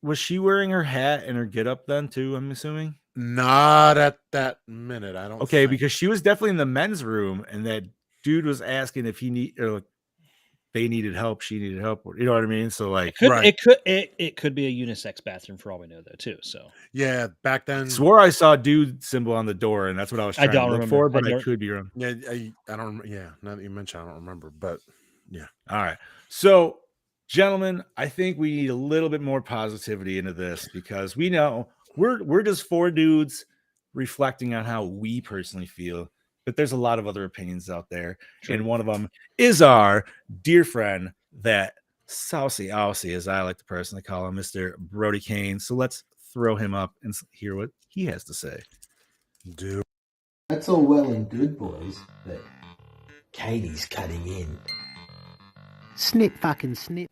Was she wearing her hat and her get up then too? I'm assuming. Not at that minute. I don't. Okay, think. because she was definitely in the men's room, and that dude was asking if they needed help, she needed help. You know what I mean? So like, It could be a unisex bathroom for all we know, though, too. So Yeah, back I then. swore I saw a dude symbol on the door, and that's what I was I trying to don't look remember. for, but I could be wrong. Yeah, I don't. Yeah, now that you mention, I don't remember. But yeah. All right. So, gentlemen, I think we need a little bit more positivity into this because we know we're just four dudes reflecting on how we personally feel, but there's a lot of other opinions out there. True. And one of them is our dear friend, that Saucy Aussie, as I like to personally call him, Mr. Brody Kane. So let's throw him up and hear what he has to say. Dude. That's all well and good, boys, but Katie's cutting in. Snip fucking snip.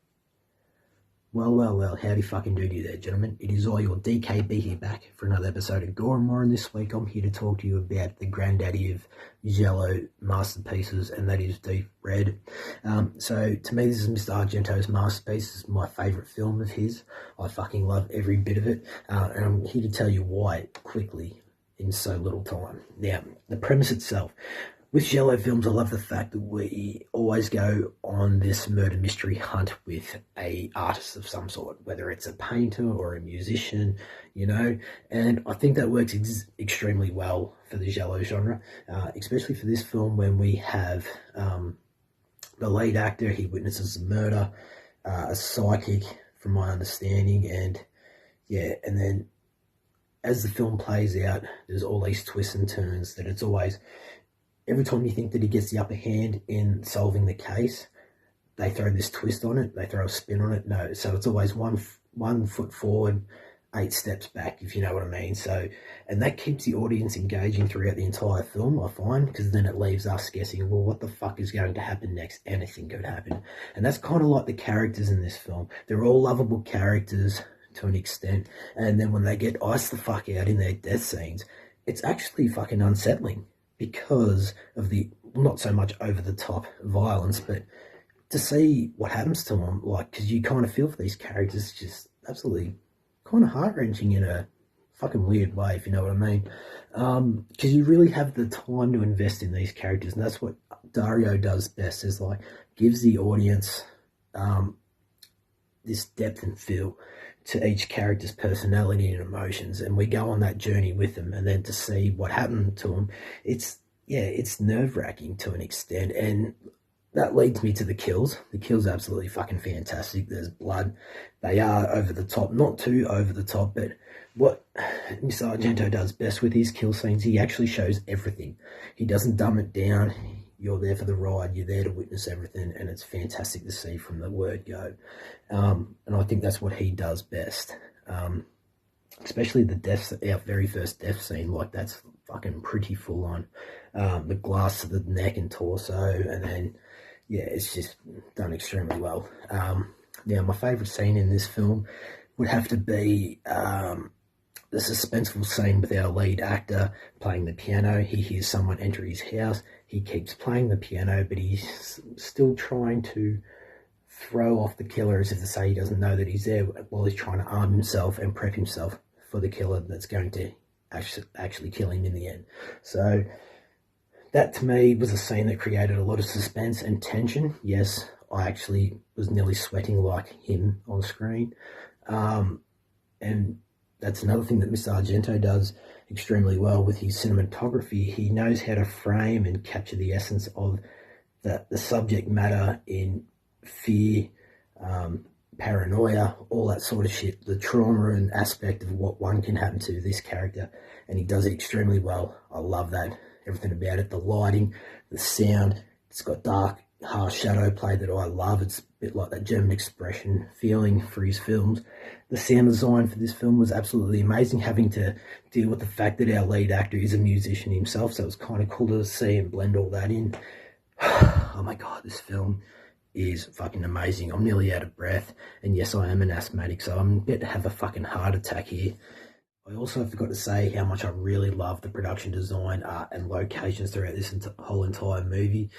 Well, howdy fucking do you there, gentlemen. It is I, your DKB here, back for another episode of Gore, and this week I'm here to talk to you about the granddaddy of Giallo masterpieces, and that is Deep Red. So to me, this is Mr. Argento's masterpiece. This is my favourite film of his. I fucking love every bit of it, and I'm here to tell you why quickly in so little time. Now, the premise itself. With Giallo films, I love the fact that we always go on this murder mystery hunt with a artist of some sort, whether it's a painter or a musician, and I think that works extremely well for the Giallo genre, especially for this film when we have the lead actor. He witnesses a murder, a psychic, from my understanding, and then as the film plays out, there's all these twists and turns that it's always... Every time you think that he gets the upper hand in solving the case, they throw this twist on it. They throw a spin on it. No, so it's always one foot forward, 8 steps back, if you know what I mean. So, and that keeps the audience engaging throughout the entire film, I find, because then it leaves us guessing, well, what the fuck is going to happen next? Anything could happen. And that's kind of like the characters in this film. They're all lovable characters to an extent. And then when they get iced the fuck out in their death scenes, it's actually fucking unsettling, because of the not so much over the top violence, but to see what happens to them, like, because you kind of feel for these characters, just absolutely kind of heart wrenching in a fucking weird way, if you know what I mean. Because you really have the time to invest in these characters, and that's what Dario does best, is like gives the audience this depth and feel to each character's personality and emotions, and we go on that journey with them, and then to see what happened to them, it's nerve-wracking to an extent. And that leads me to the kills. The kills are absolutely fucking fantastic. There's blood. They are over the top, not too over the top, but what Mr. Argento does best with his kill scenes, he actually shows everything. He doesn't dumb it down. You're there for the ride. You're there to witness everything, and it's fantastic to see from the word go. And I think that's what he does best. Especially our very first death scene, like that's fucking pretty full on. The glass to the neck and torso, and then it's just done extremely well. Now, my favourite scene in this film would have to be the suspenseful scene with our lead actor playing the piano. He hears someone enter his house. He keeps playing the piano, but he's still trying to throw off the killer as if to say he doesn't know that he's there, while he's trying to arm himself and prep himself for the killer that's going to actually kill him in the end. So that to me was a scene that created a lot of suspense and tension. Yes, I actually was nearly sweating like him on screen. And that's another thing that Mr. Argento does extremely well with his cinematography. He knows how to frame and capture the essence of the subject matter in fear, paranoia, all that sort of shit, the trauma and aspect of what one can happen to this character, and he does it extremely well. I love that, everything about it, the lighting, the sound. It's got dark, harsh shadow play that I love. It's a bit like that German expression feeling for his films. The sound design for this film was absolutely amazing, having to deal with the fact that our lead actor is a musician himself, so it was kind of cool to see and blend all that in. Oh my God, this film is fucking amazing. I'm nearly out of breath, and yes, I am an asthmatic, so I'm about to have a fucking heart attack here. I also forgot to say how much I really love the production design and locations throughout this whole entire movie.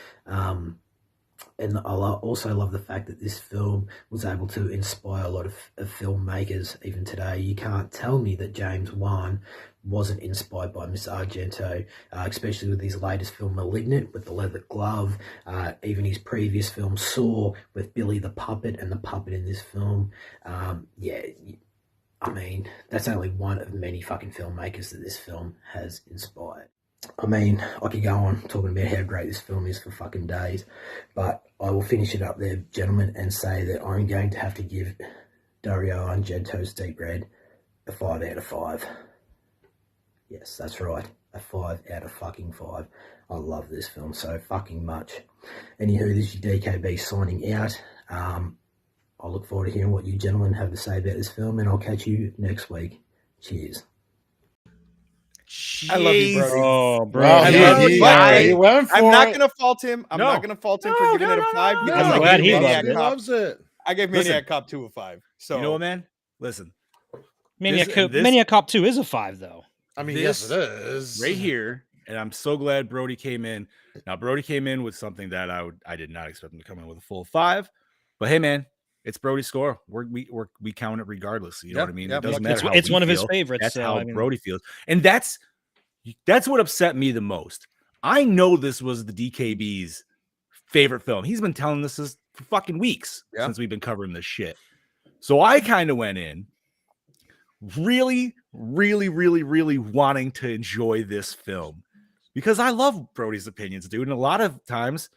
And I also love the fact that this film was able to inspire a lot of filmmakers even today. You can't tell me that James Wan wasn't inspired by Miss Argento, especially with his latest film, Malignant, with the leather glove, even his previous film, Saw, with Billy the Puppet and the puppet in this film. I mean, that's only one of many fucking filmmakers that this film has inspired. I mean, I could go on talking about how great this film is for fucking days, but I will finish it up there, gentlemen, and say that I'm going to have to give Dario Argento's Deep Red a 5 out of 5. Yes, that's right, a 5 out of fucking 5. I love this film so fucking much. Anywho, this is your DKB signing out. I look forward to hearing what you gentlemen have to say about this film, and I'll catch you next week. Cheers. I love you, Brody. Oh, bro. Well, I he, love he, you, but he went for I'm not it. gonna fault him. I'm not gonna fault him for giving it a 5. no. because I'm I glad gave he Maniac loved it. He Cop- loves it. I gave Listen. Maniac Cop 2 a 5. So You know what, man? Listen, Maniac, this- Maniac Cop 2 is a 5, though. I mean, This yes, it is. right here, and I'm so glad Brody came in. Now, Brody came in with something that I did not expect him to come in with a full 5. But hey, man, it's Brody's score. We count it regardless. You know what I mean? Yep, It doesn't yep. matter. How It's we one of his feel. favorites. That's so, how I mean, Brody feels, and that's what upset me the most. I know this was the DKB's favorite film. He's been telling this for fucking weeks since we've been covering this shit. So I kind of went in really, really, really, really wanting to enjoy this film because I love Brody's opinions, dude. And a lot of times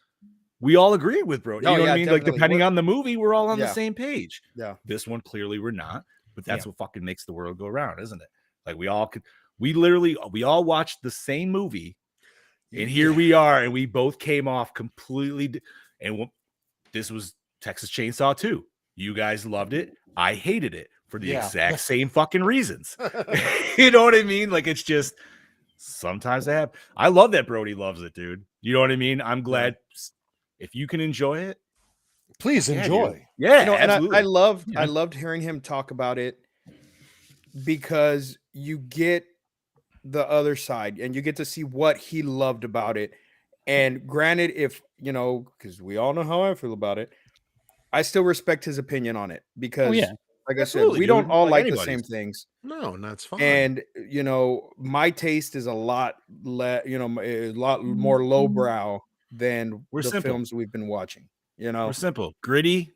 we all agree with Brody. Oh, You know what yeah, I mean? Like, definitely. depending on the movie, we're all on the Yeah. same page. Yeah. This one clearly we're not, but that's what fucking makes the world go round, isn't it? Like we all watched the same movie, and here we are, and we both came off completely. This was Texas Chainsaw 2. You guys loved it. I hated it for the exact same fucking reasons. You know what I mean? Like, it's just sometimes I love that Brody loves it, dude. You know what I mean? I'm glad if you can enjoy it. Please enjoy. Dude. Yeah, You know, and absolutely. I loved hearing him talk about it because you get the other side and you get to see what he loved about it. And granted, if you know, because we all know how I feel about it, I still respect his opinion on it because, like I said, we don't all like the same things. No, that's fine. And you know, my taste is a lot more lowbrow than We're the simple. films we've been watching. You know, We're simple, gritty,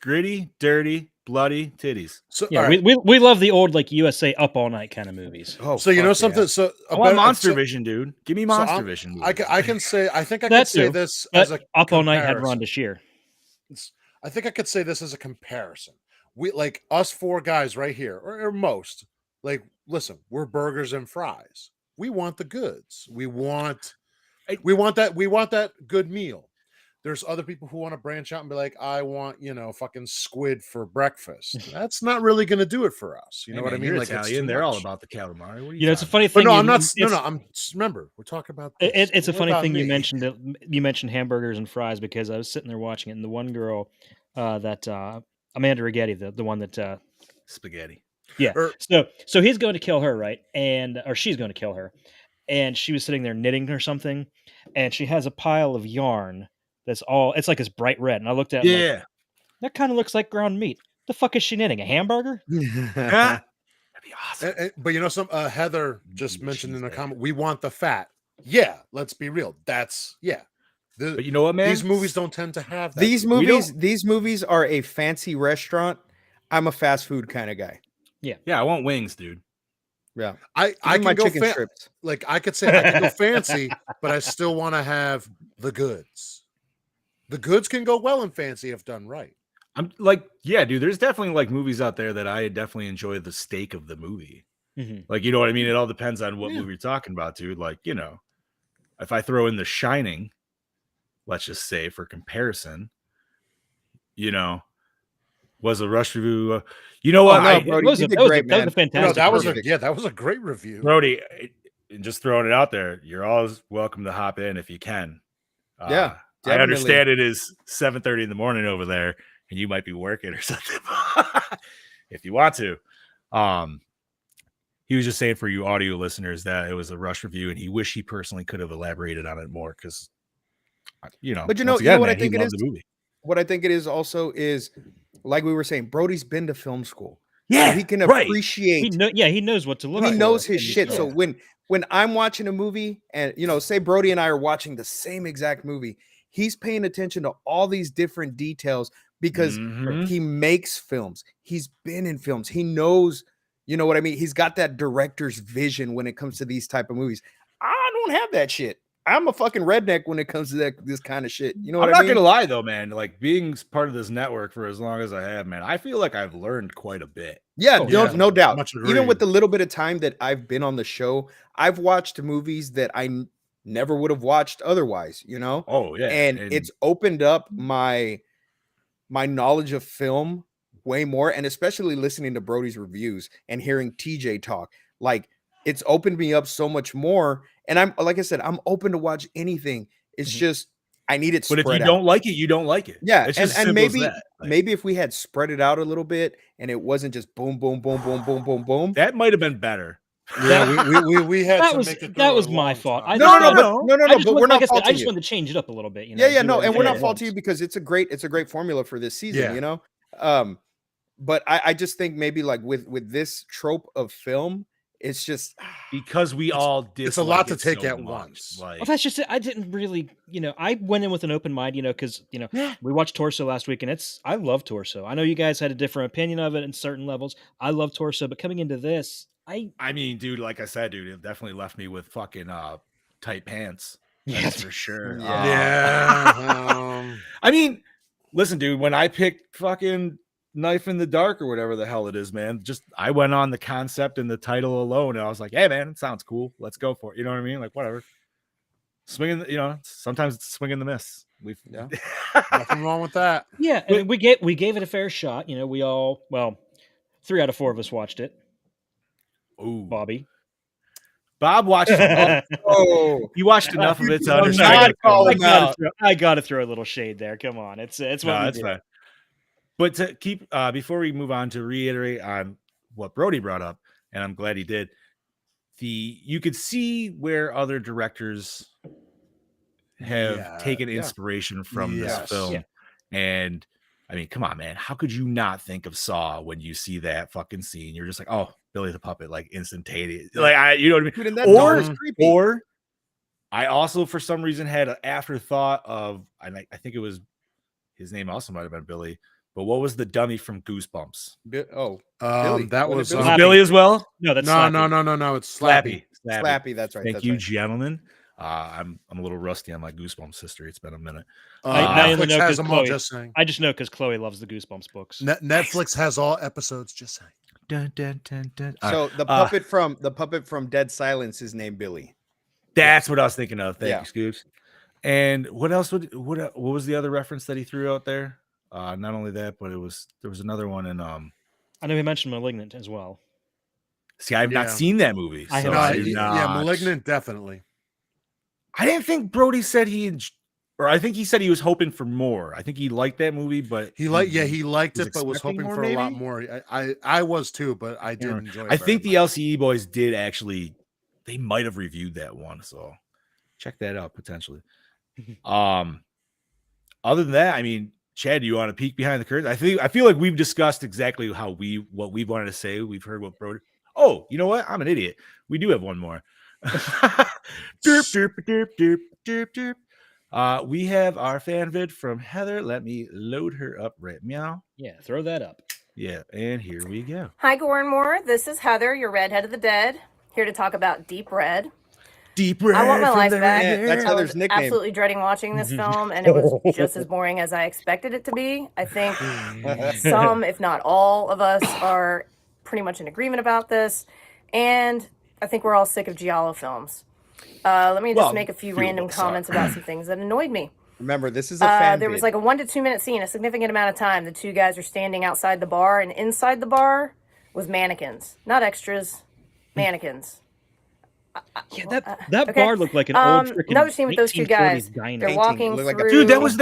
dirty, bloody titties. So Yeah, all right. we love the old like USA Up All Night kind of movies. oh, So you know fuck something? yeah. So I want about- Monster so- Vision, dude. Give me so Monster I'm- Vision. I can say I think I That could say too, this But as a Up All Night had comparison. Rhonda Shear. I think I could say this as a comparison. We like us 4 guys right here, or most. Like, listen, we're burgers and fries. We want the goods. We want that good meal. There's other people who want to branch out and be like, I want, fucking squid for breakfast. That's not really going to do it for us. You know what I mean? You're Like, it's Italian. too They're all much. about the calamari. What are You know, it's a talking funny about? But thing. no, you- I'm not. No, it's- no. I'm remember we're talking about. This. It's a What funny about thing you me? mentioned that you mentioned hamburgers and fries because I was sitting there watching it, and the one girl that Amanda Rigetti, the one that Spaghetti. yeah. Or- So he's going to kill her, right? Or she's going to kill her, and she was sitting there knitting or something, and she has a pile of yarn it's like this bright red, and I looked at it, Yeah. like, that kind of looks like ground meat. The fuck is she knitting? A hamburger? That'd be awesome. But Heather just mentioned in a cheese comment, we want the fat. Yeah, let's be real. That's But you know what, man? These movies don't tend to have that. These movies are a fancy restaurant. I'm a fast food kind of guy. Yeah, I want wings, dude. Yeah, I Give me my can go chicken strips. like I could say I can go fancy, but I still want to have the goods. The goods can go well and fancy if done right. I'm like, yeah, dude. There's definitely like movies out there that I definitely enjoy the steak of the movie. Mhm. Like, you know what I mean? It all depends on what Yeah. movie you're talking about, dude. Like, if I throw in The Shining, let's just say for comparison, was a rush review. You know what, no, Brody, that you did was great, that was man. a fantastic. that was movie. that was a great review. Brody? And just throwing it out there, you're always welcome to hop in if you can. Yeah, I understand it is 7:30 in the morning over there, and you might be working or something. If you want to, he was just saying for you audio listeners that it was a rush review, and he wished he personally could have elaborated on it more because, But you know what I think it is. What I think it is also is, like we were saying, Brody's been to film school. Yeah, so he can appreciate. He knows what to look for. He knows his shit. So when I'm watching a movie, and say Brody and I are watching the same exact movie, he's paying attention to all these different details because he makes films. He's been in films. He knows, you know what I mean? He's got that director's vision when it comes to these type of movies. I don't have that shit. I'm a fucking redneck when it comes to this kind of shit. You know what I mean? I'm not gonna lie though, man. Like being part of this network for as long as I have, man, I feel like I've learned quite a bit. Yeah, no doubt. Even with the little bit of time that I've been on the show, I've watched movies that I never would have watched otherwise. Oh yeah, and it's opened up my knowledge of film way more, and especially listening to Brody's reviews and hearing TJ talk, like it's opened me up so much more. And I'm, like I said, I'm open to watch anything. It's just I need it spread out. But if you don't like it, you don't like it. Yeah, it's just and maybe if we had spread it out a little bit and it wasn't just boom, boom, boom, boom, boom, boom, boom, that might have been better. Yeah, we had to make it. That was my fault. No. But we're not faulting I just you. wanted to change it up a little bit. And we're not faulting you because it's a great formula for this season. But I just think maybe like with this trope of film, it's just because it's a lot to take at once. Well, that's just it. I didn't really, I went in with an open mind, because we watched Torso last week, and I love Torso. I know you guys had a different opinion of it in certain levels. I love Torso, but coming into this, I mean, dude, like I said, dude, it definitely left me with fucking tight pants. That's for sure. Yeah. I mean, listen, dude, when I picked fucking Knife in the Dark or whatever the hell it is, man, I went on the concept and the title alone, and I was like, hey, man, it sounds cool. Let's go for it. You know what I mean? Like, whatever. Swinging, sometimes it's swinging the miss. Nothing wrong with that. Yeah, and we gave it a fair shot. We all, 3 out of 4 of us watched it. Ooh, Bob watched he watched enough of it to understand. I gotta throw a little shade there. Come on, it's what we do. Fine. But to keep before we move on, to reiterate on what Brody brought up, and I'm glad he did. You could see where other directors have taken inspiration from this film, and I mean, come on, man, how could you not think of Saw when you see that fucking scene? You're just like, oh, Billy the Puppet, like instantaneous, like you know what I mean? Dude, or I also for some reason had an afterthought of, I think it was his name also might have been Billy. But what was the dummy from Goosebumps? Billy. That was Billy as well. No, that's no. It's Slappy. Slappy. That's right. Thank you, gentlemen. I'm a little rusty on my Goosebumps history. It's been a minute. Netflix has them all. Just saying. I just know because Chloe loves the Goosebumps books. Netflix has all episodes. Just saying. Dun, dun, dun, dun. So the puppet from Dead Silence is named Billy. That's what I was thinking of. Thank you, Scoops. And what else? What was the other reference that he threw out there? Not only that, but there was another one in I know he mentioned Malignant as well. See, I've not seen that movie. Malignant definitely. I didn't think Brody said I think he said he was hoping for more. I think he liked that movie, but he liked it, but was hoping for a lot more. I was too, but I did enjoy it. I think the LCE boys did actually. They might have reviewed that one, so check that out potentially. Other than that, I mean, Chad, do you want to peek behind the curtain? I feel like we've discussed exactly what we wanted to say. We've heard what Brody. Oh, you know what? I'm an idiot. We do have one more. Derp, derp, derp, derp, derp, derp. We have our fan vid from Heather. Let me load her up right now. Yeah, throw that up. Yeah, and here we go. Hi, Gore and More. This is Heather, your redhead of the dead, here to talk about Deep Red. Deep Red. I want my life back. That's Heather's nickname. Absolutely dreading watching this film, and it was just as boring as I expected it to be. I think some, if not all, of us are pretty much in agreement about this, and I think we're all sick of giallo films. Let me just make a few random comments about some things that annoyed me. Remember, this is a fan There was like a 1 to 2 minute scene, a significant amount of time. The two guys are standing outside the bar, and inside the bar was mannequins, not extras, mannequins. Yeah, that Okay. bar looked like an old freaking Another scene with those two guys. 1940s diner. They're Painting. walking Looked like a through. Dude, that was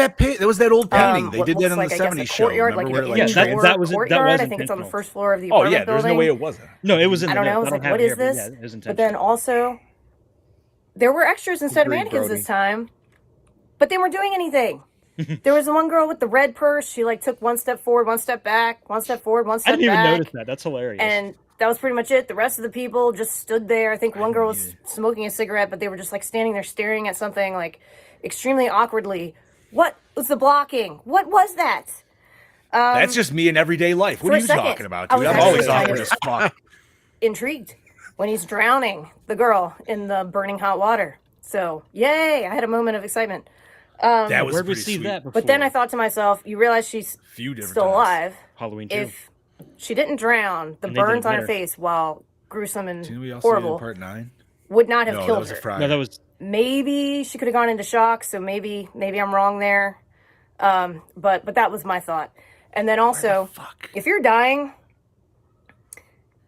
that old painting. They what did that looks on like, the I guess, a 70s show. courtyard, Remember like where an like Yeah, indoor that was courtyard. was I think it's on the intentional. first floor of the Oh apartment yeah, there's building. no way it wasn't. No, it was in I the don't know. I notes. was I like, don't have what it is here, but this? yeah, it was But then intentional. also, there were extras instead of Agreed, mannequins Brody. this time, but they weren't doing anything. There was the one girl with the red purse. She like took one step forward, one step back, one step forward, one I step didn't even back. notice that. That's hilarious. And that was pretty much it. The rest of the people just stood there. I think one girl was smoking a cigarette, but they were just like standing there staring at something like extremely awkwardly. What was the blocking? What was that? That's just me in everyday life. What for are a you second, talking about, I dude? was I'm actually always kind awkward of- as fuck. Intrigued when he's drowning the girl in the burning hot water. So, yay! I had a moment of excitement. That was Where'd we pretty see sweet. that before? But then I thought to myself, you realize she's Few different still times. alive. Halloween 2. If she didn't drown, the And they did burns it on her better. face, while gruesome and Didn't we also see it in horrible, part 9? would not have No, that killed was a her. Friday. No, that was Maybe she could have gone into shock, so maybe I'm wrong there. But that was my thought. And then also, if you're dying,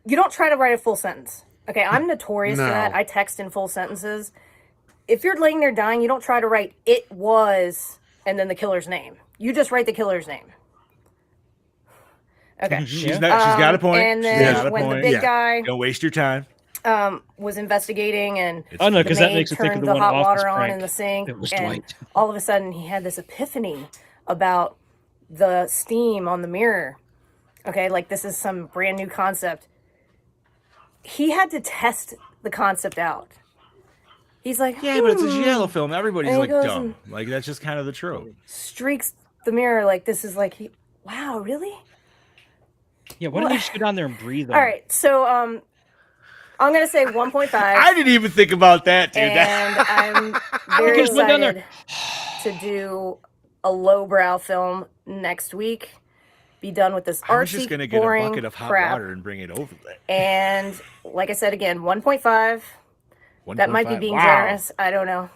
you don't try to write a full sentence. Okay, I'm notorious for that. No. I text in full sentences. If you're laying there dying, you don't try to write "it was" and then the killer's name. You just write the killer's name. Okay. She's got a point. And She's then got a when point. the big guy Don't waste your time. was investigating and Oh, no, the 'cause that maid makes me think of turned the the one hot Office water on prank. in the sink, It was and Dwight. all of a sudden he had this epiphany about the steam on the mirror. Okay, like this is some brand new concept. He had to test the concept out. He's like, Yeah, but it's a giallo film. Everybody's And he like goes dumb. Like that's just kind of the trope. streaks the mirror like this is like, wow, really? Yeah, why don't you just go down there and breathe on All it? right, so I'm gonna say 1.5. I didn't even think about that, dude. And I'm very Just went down there. excited to do a lowbrow film next week. Be done with this I was just artsy, gonna get a boring bucket of hot crap. water and bring it over there. And like I said again, 1.5. That might be 1.5. being Wow. generous. I don't know.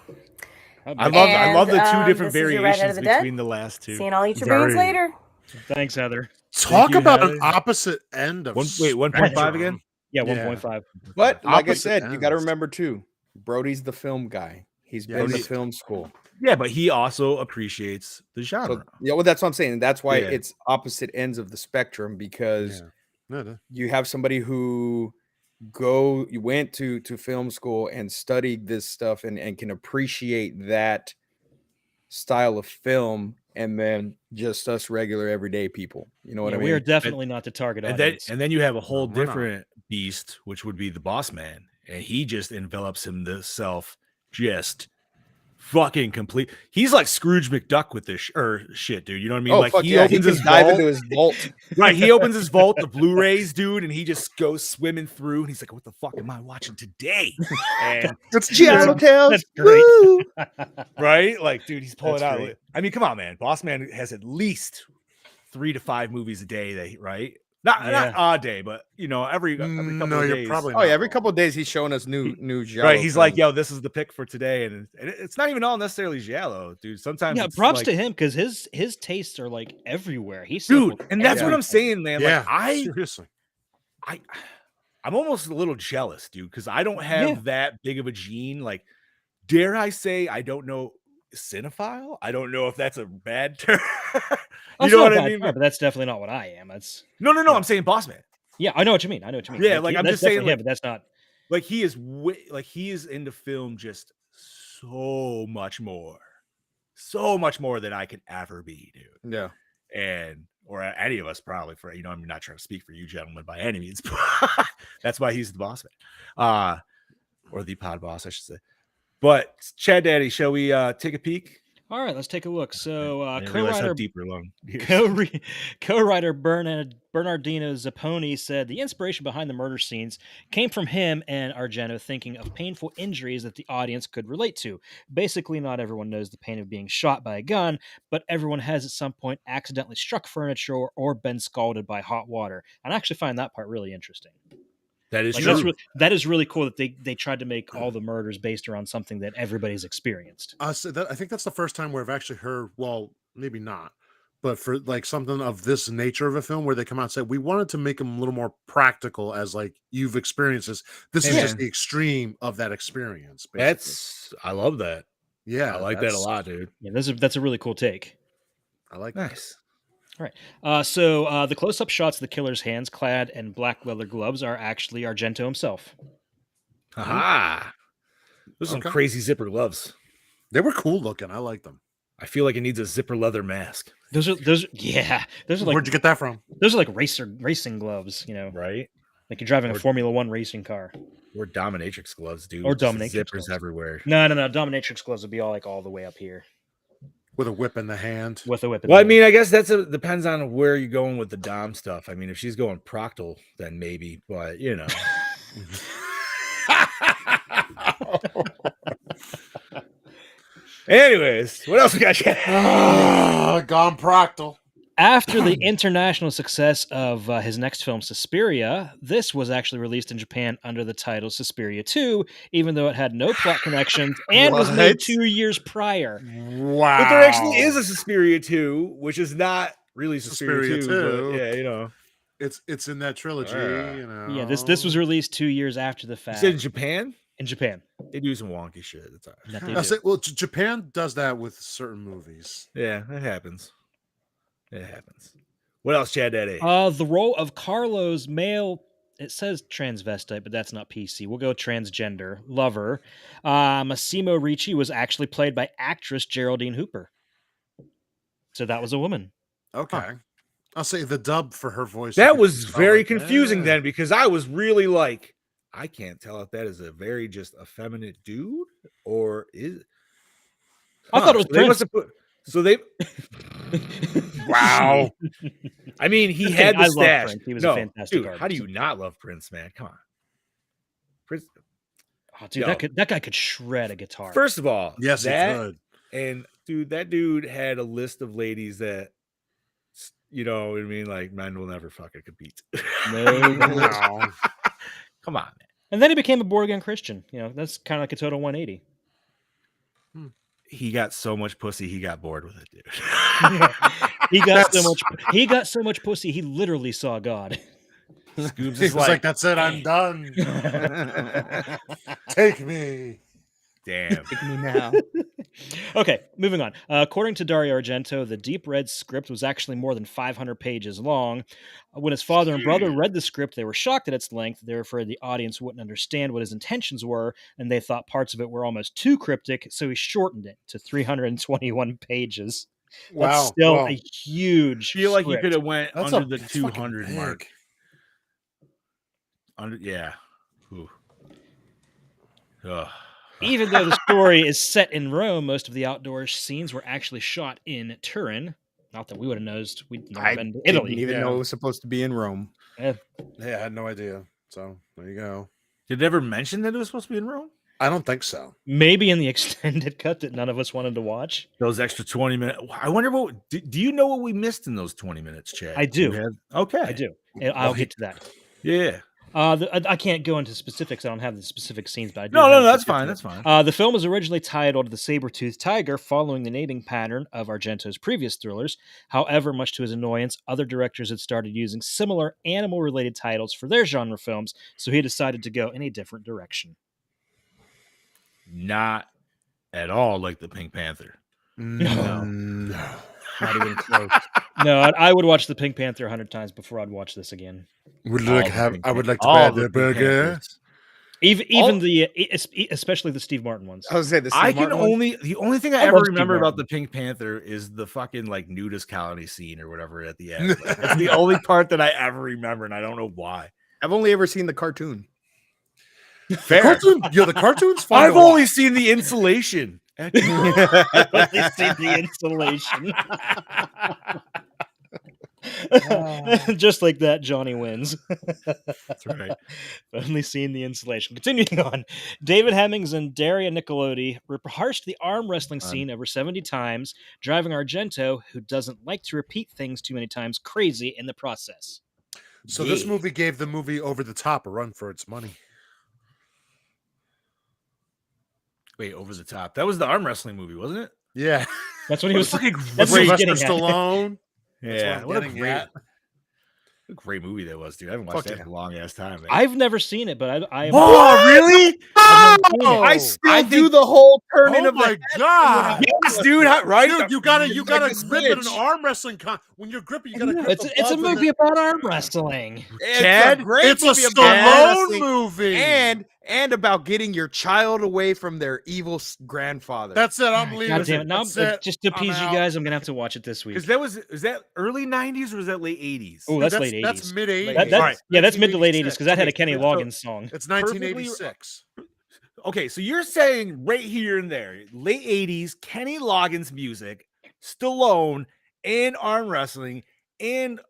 I love the two And, different this is your Redhead of variations the Dead. between the last two. Seeing I'll eat your Very- brains later. Thanks, Heather. Talk you, about Heather. an opposite end of 1.5 again? Yeah, Yeah. 1.5. But like I Opposite said, you got to ends. remember too, Brody's the film guy. He's been to Brody- film school. Yeah, but he also appreciates the genre. So, yeah, well, that's what I'm saying. That's why Yeah. it's opposite ends of the spectrum because No. you have somebody who went to film school and studied this stuff and can appreciate that style of film, and then just us regular everyday people. You know what Yeah, I mean? we are definitely not the target and then audience. and then you have a whole No, we're not. different beast, which would be the boss man, and he just envelops himself just fucking complete. He's like Scrooge McDuck with this shit, dude. You know what I mean? Oh, Like fuck he yeah, he opens can his dive vault, into his vault. right? He opens his vault, the Blu-rays, dude, and he just goes swimming through, and he's like, "What the fuck am I watching today?" And It's Giallo Tales. That's great. Woo! right, like, dude, he's pulling That's out. great. I mean, come on, man. Boss man has at least 3 to 5 movies a day. That right? Not Yeah. a day, but you know, every couple No, of you're days. probably Oh not yeah, every wrong. couple of days he's showing us new Giallo Right, he's like, films. "Yo, this is the pick for today," and it's not even all necessarily giallo, dude. Sometimes, Yeah, it's props like, to him because his tastes are like everywhere. He's dude, and that's what I'm everything. saying, man. Yeah, Like, seriously. I'm almost a little jealous, dude, because I don't have Yeah. that big of a gene. Like, dare I say, I don't know cinephile. I don't know if that's a bad term. You That's know not what a I bad mean? term, but that's definitely not what I am. That's No. I'm saying boss man. yeah, I know what you mean. I know what you mean. Yeah, like, I'm that's just saying, definitely him, like- but that's not. Like he is he is into film just so much more than I could ever be, dude. Yeah. And or any of us probably, for you know, I'm not trying to speak for you gentlemen by any means. That's why he's the boss man, or the pod boss, I should say. But Chad Daddy, shall we take a peek? All right, let's take a look. So I didn't realize how co-writer deep we're long. co-writer Bernardino Zapponi said the inspiration behind the murder scenes came from him and Argento thinking of painful injuries that the audience could relate to. Basically, not everyone knows the pain of being shot by a gun, but everyone has at some point accidentally struck furniture or been scalded by hot water. And I actually find that part really interesting. That is Like, true. that is really cool that they tried to make all the murders based around something that everybody's experienced. So I think that's the first time where I've actually heard. Well, maybe not, but for like something of this nature of a film where they come out and say, we wanted to make them a little more practical as like you've experienced this. This is just the extreme of that experience. Basically. I love that. Yeah. I like that a lot, dude. Yeah, that's a really cool take. I like Nice. All right. So the close-up shots of the killer's hands clad in black leather gloves are actually Argento himself. Aha. Those are some crazy zipper gloves. They were cool looking. I like them. I feel like it needs a zipper leather mask. Those are like, where'd you get that from? Those are like racing gloves, you know, right? Like you're driving a Formula One racing car. Or dominatrix gloves, dude. Or dominatrix zippers gloves. everywhere. No. Dominatrix gloves would be all the way up here. With a whip in the hand. With a whip. Well, I mean, I guess depends on where you're going with the dom stuff. I mean, if she's going proctal, then maybe, but you know. Anyways, what else we got? Gone proctal. After the international success of his next film, Suspiria, this was actually released in Japan under the title Suspiria 2, even though it had no plot connections and was made 2 years prior. Wow. But there actually is a Suspiria 2, which is not really Suspiria 2. But yeah, you know. It's in that trilogy, you know. Yeah, this was released 2 years after the fact. You said in Japan? In Japan. They do some wonky shit. That's all right. I say, well, Japan does that with certain movies. Yeah, it happens. It happens. What else, Chad Daddy? The role of Carlo's male, it says transvestite, but that's not PC. We'll go transgender lover. Massimo Ricci was actually played by actress Geraldine Hooper. So that was a woman. Okay. Huh. I'll say the dub for her voice. That was very confusing then, because I was really like, I can't tell if that is a very just effeminate dude or is. I thought it was Prince. Wow. I mean, he had the stash. Prince. He was a fantastic artist. How do you not love Prince, man? Come on. Prince. Oh, dude, that guy could shred a guitar. First of all, yes, he could. And dude, that dude had a list of ladies that, you know what I mean? Like, men will never fucking compete. No. Come on, man. And then he became a born again Christian. You know, that's kind of like a total 180. He got so much pussy, he got bored with it, dude. He got so much pussy, he literally saw God. Scoobs was like, that's it, I'm done. Take me. Damn. Take me now. Okay, moving on. According to Dario Argento, the Deep Red script was actually more than 500 pages long. When his father and brother read the script, they were shocked at its length. They were afraid the audience wouldn't understand what his intentions were, and they thought parts of it were almost too cryptic, so he shortened it to 321 pages. Wow. That's still a huge I feel like you script. could have went under the 200 mark. Yeah. Ooh. Ugh. Even though the story is set in Rome, most of the outdoor scenes were actually shot in Turin. Not that we would have noticed. We'd never been to Italy. Didn't even know it was supposed to be in Rome. Yeah. I had no idea. So there you go. Did it ever mention that it was supposed to be in Rome? I don't think so. Maybe in the extended cut that none of us wanted to watch. Those extra 20 minutes. I wonder what. Do you know what we missed in those 20 minutes, Chad? I do. Okay. I do. And I'll get to that. Yeah. I can't go into specifics. I don't have the specific scenes, but I do. No, that's fine. That's fine. The film was originally titled The Saber-Toothed Tiger, following the naming pattern of Argento's previous thrillers. However, much to his annoyance, other directors had started using similar animal-related titles for their genre films, so he decided to go in a different direction. Not at all like the Pink Panther. No. Not even close. No, I would watch the Pink Panther 100 times before I'd watch this again. I would like to buy the burger. Especially the Steve Martin ones. I was saying the only thing I ever remember about the Pink Panther is the fucking like nudist colony scene or whatever at the end. That's the only part that I ever remember, and I don't know why. I've only ever seen the cartoon. Fair. The cartoon's fun. I've only seen the insulation. I've only seen the insulation. Just like that, Johnny wins. That's right. Only seen the insulation. Continuing on, David Hemmings and Daria Nicolodi rehearsed the arm wrestling scene over 70 times, driving Argento, who doesn't like to repeat things too many times, crazy in the process. So this movie gave the movie Over the Top a run for its money. Wait, Over the Top. That was the arm wrestling movie, wasn't it? Yeah. That's what he was fucking that's what he was Sylvester getting at. Stallone. That's Yeah, what I'm getting at. What a great movie that was, dude. I haven't watched Fuck that yeah. in a long ass time. Man. I've never seen it, but I have. Oh, really? I've never seen it. I still do the whole turning Oh of the my head god! Yes, dude. Right? Dude, you gotta like a grip it in switch. arm wrestling. When you're gripping, you gotta grip It's a above and movie then- about arm wrestling. Chad, It's a great It's a movie about Stallone wrestling movie. and about getting your child away from their evil grandfather. That's it. I'm leaving. God damn it! Now, That's it. just to I'm appease you out. guys, I'm gonna have to watch it this week. Because is that early '90s or was that late '80s? Oh, that's late That's '80s. mid '80s. That's Alright. yeah, that's mid to late '80s because that had a Okay, Kenny so- Loggins song. It's 1986. Okay, so you're saying right here and there, late '80s, Kenny Loggins music, Stallone, and arm wrestling, and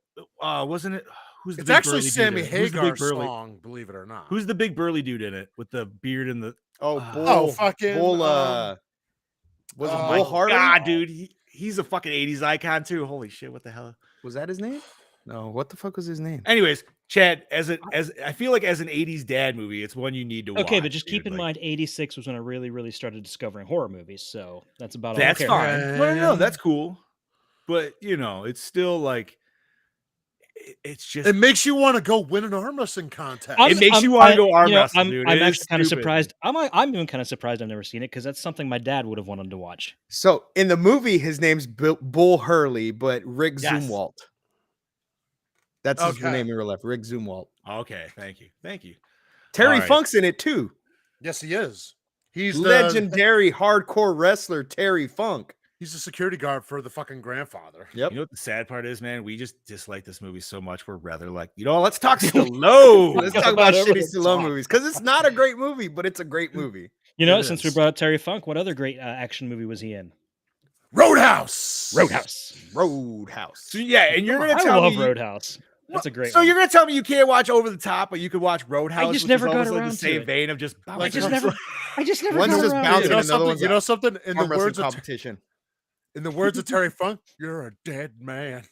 wasn't it? Who's the It's big actually burly dude Sammy in it? Who's the big Hagar's burly? song, believe it or not. Who's the big burly dude in it with the beard and the? fucking Bull, was it oh Bull Harley? God, dude, he's a fucking '80s icon too. Holy shit, what the hell? Was that his name? No, what the fuck was his name? Anyways, Chad, as I feel like as an '80s dad movie, it's one you need to watch. Okay, but just keep dude. in Like, mind, '86 was when I really started discovering horror movies. So that's about all. that's I care fine. about. No, that's cool. But it's still like it's just It makes you want to go win an arm wrestling contest. It makes you wanna go arm wrestle, dude. I'm It is actually kind of stupid. surprised. I'm even kind of surprised I've never seen it because that's something my dad would have wanted to watch. So in the movie, his name's Bull Hurley, but Rick Yes. Zumwalt. That's his Okay. name in real life, Rick Zumwalt. okay. Thank you. Terry All right. Funk's in it too. Yes, he is. He's Legendary hardcore wrestler Terry Funk. He's the security guard for the fucking grandfather. Yep. You know what the sad part is, man? We just dislike this movie so much. We're rather like, let's talk Stallone. Let's talk about Whatever shitty it's Stallone on. movies because it's not a great movie, but it's a great movie. You know, It since we is. brought up Terry Funk, what other great action movie was he in? Roadhouse. Roadhouse. So, yeah, and you're gonna I tell love me Roadhouse. That's a great. So one. you're gonna tell me you can't watch Over the Top, but you could watch Roadhouse. just which never is got almost like around the to same it. vein of just. I just never One's got just around bouncing to it. and another one's You know something? In the arm words wrestling of competition. in the words of Terry Funk, you're a dead man.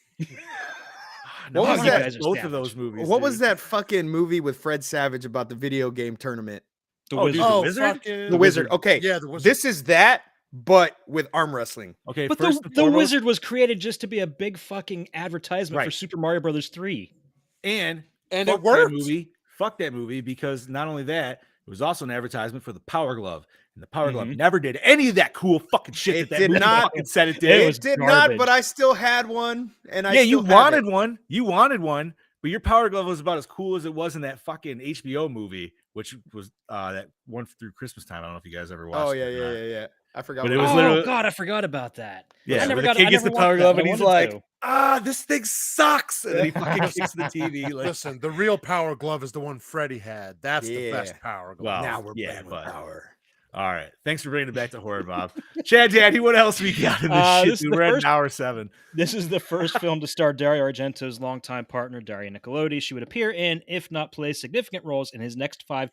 No, What was I that? watched both of those movies. What was dude. that fucking movie with Fred Savage about the video game tournament? The Oh, Wizard. dude, The Wizard? fucking- The Wizard. Okay. Yeah, the Wizard. This is that, but with arm wrestling. Okay, But first the and foremost, Wizard was created just to be a big fucking advertisement for Right. Super Mario Brothers 3. and And fuck it worked. That movie. Fuck that movie because not only that, it was also an advertisement for the Power Glove, and the Power Glove never did any of that cool fucking shit It that did movie not. fucking said it It did. was It did garbage. not, but I still had one. And I Yeah, you still have wanted it. one. You wanted one, but your Power Glove was about as cool as it was in that fucking HBO movie, which was that one through Christmas time. I don't know if you guys ever watched. Oh it yeah, or not. yeah. I forgot. But what it was Oh literally- God, I forgot about that. Yeah, I never where got. the kid I gets never the Power watched that, Glove but and I he's wanted like, to. this thing sucks, and then he fucking kicks the TV. Like, Listen, the real Power Glove is the one Freddie had. That's the Yeah. best Power Glove. Well, Now we're yeah, playing with but- power. all right, thanks for bringing it back to horror, Bob. Chad, Daddy, what else we got in this This shit? is Dude? the We're at first- an hour 7. This is the first film to star Dario Argento's longtime partner, Daria Nicolodi. She would appear in, if not play significant roles in his next five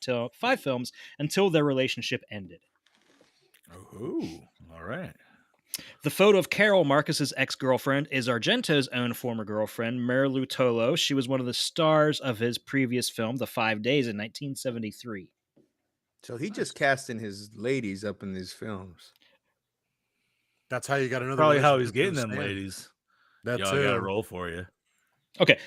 films until their relationship ended. Oh, all right. The photo of Carol, Marcus's ex-girlfriend, is Argento's own former girlfriend, Marilu Tolo. She was one of the stars of his previous film, The 5 Days, in 1973. So he just casting his ladies up in these films. That's how you got another. Probably how he's relationship getting with them, Stan. ladies. That's Yo, I got a roll for you. Okay,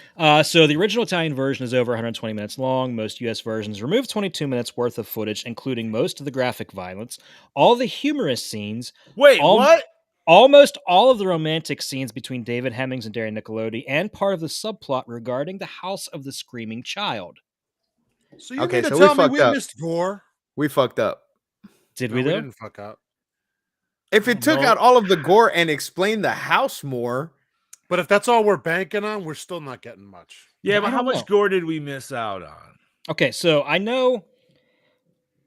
so the original Italian version is over 120 minutes long. Most U.S. versions remove 22 minutes worth of footage, including most of the graphic violence, all the humorous scenes, Wait, all- what? almost all of the romantic scenes between David Hemmings and Daria Nicolodi, and part of the subplot regarding the House of the Screaming Child. So you Okay, mean to so we tell me fucked we up. missed Gore? We fucked up. Did No, we we though? didn't fuck up. If it took No. out all of the gore and explained the house more, But if that's all we're banking on, we're still not getting much. Yeah, I but how don't much know. gore did we miss out on? Okay, so I know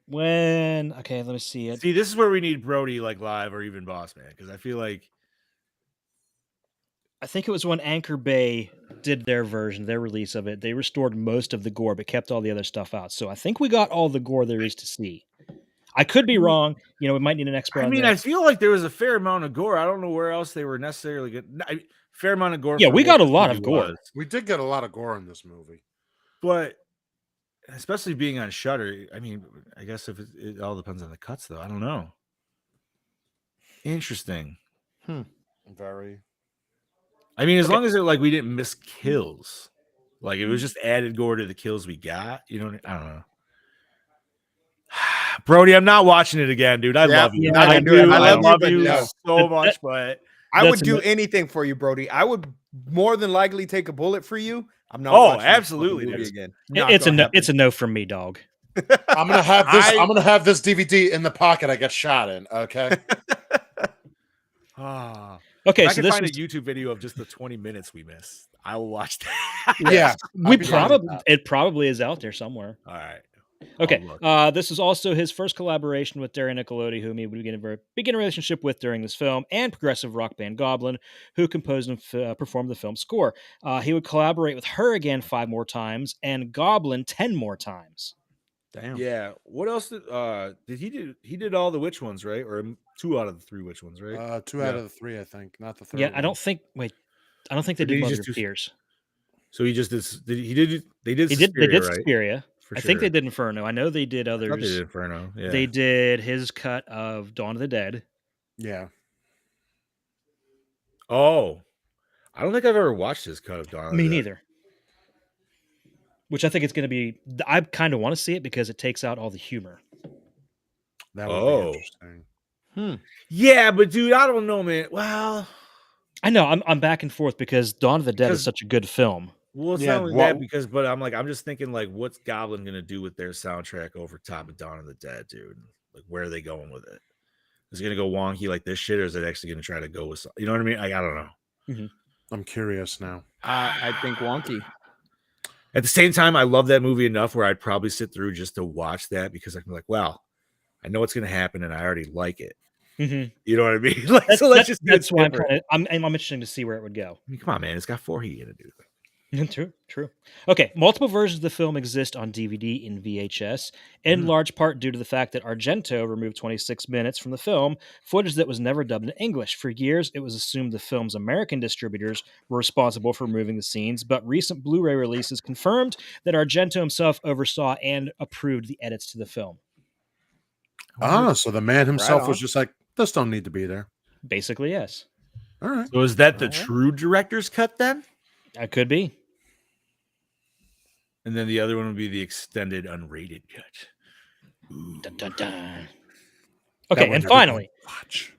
when. Okay, let me see it. See, this is where we need Brody like live or even Boss Man because I feel like I think it was when Anchor Bay did their version, their release of it. They restored most of the gore, but kept all the other stuff out. So I think we got all the gore there is to see. I could be wrong. You know, we might need an expert. I on mean, that. I feel like there was a fair amount of gore. I don't know where else they were necessarily good. Fair amount of gore. Yeah, for we what got a this lot movie of gore. was. We did get a lot of gore in this movie. But especially being on Shudder, I mean, I guess if it all depends on the cuts, though. I don't know. Interesting. Very. I mean, as Okay. long as it like we didn't miss kills, like it was just added gore to the kills we got. You know, I don't know. Brody, I'm not watching it again, dude. I love you. Yeah, not I gonna do it. do. I I love you, love but you no. so much, but I That's would do a- anything for you, Brody. I would more than likely take a bullet for you. I'm not Oh, watching this fucking absolutely, movie dude. again. it's a no. It's a no from me, dog. I'm gonna have this. I- I'm gonna have this DVD in the pocket I got shot in. Okay. Ah. Okay, If I so can this find was, a YouTube video of just the 20 minutes we missed, I will watch that. Yeah. we I'll be down with probably that. it probably is out there somewhere. All right. Okay, I'll look. this is also his first collaboration with Darren Nicolotti, whom he would begin a relationship with during this film, and progressive rock band Goblin, who composed and performed the film's score. He would collaborate with her again 5 more times, and Goblin 10 more times. Damn. Yeah. What else did he do? He did all the witch ones, right? Or 2 out of the 3 witch ones, right? 2 out of the 3, I think, not the third. Yeah, I one. don't think. Wait, I don't think they Or did did he Mother just of do- Tears. So he just did. They did. They did Suspiria, right? Suspiria. For I think they sure. did Inferno. I know they did I thought others. they did Inferno. Yeah. They did his cut of Dawn of the Dead. Yeah. Oh, I don't think I've ever watched his cut of Dawn. of the Me Dead. neither. Which I think it's going to be. I kind of want to see it because it takes out all the humor. That would Oh. be interesting. Yeah, but dude, I don't know, man. Well, I know I'm back and forth because Dawn of the Dead is 'Cause- such a good film. well, it's Yeah, not only what- that because, but I'm just thinking like, what's Goblin gonna do with their soundtrack over top of Dawn of the Dead, dude? Like, where are they going with it? Is it gonna go wonky like this shit, or is it actually gonna try to go with, you know what I mean? Like, I don't know. I'm curious now. I think wonky. At the same time, I love that movie enough where I'd probably sit through just to watch that because I'm like, well, I know what's gonna happen and I already like it. Mm-hmm. You know what I mean? Like, so let's just that's why different. I'm interested to see where it would go. I mean, come on, man. It's got 4 heat in it, dude. True. Okay, multiple versions of the film exist on DVD and VHS, in large part due to the fact that Argento removed 26 minutes from the film, footage that was never dubbed in English. For years, it was assumed the film's American distributors were responsible for removing the scenes, but recent Blu-ray releases confirmed that Argento himself oversaw and approved the edits to the film. So the man himself on. was just like, this don't need to be there. Basically, yes. All right. So is that the true director's cut then? That could be. And then the other one would be the extended unrated cut. Dun, dun, dun. That Okay, one and everybody finally, watch.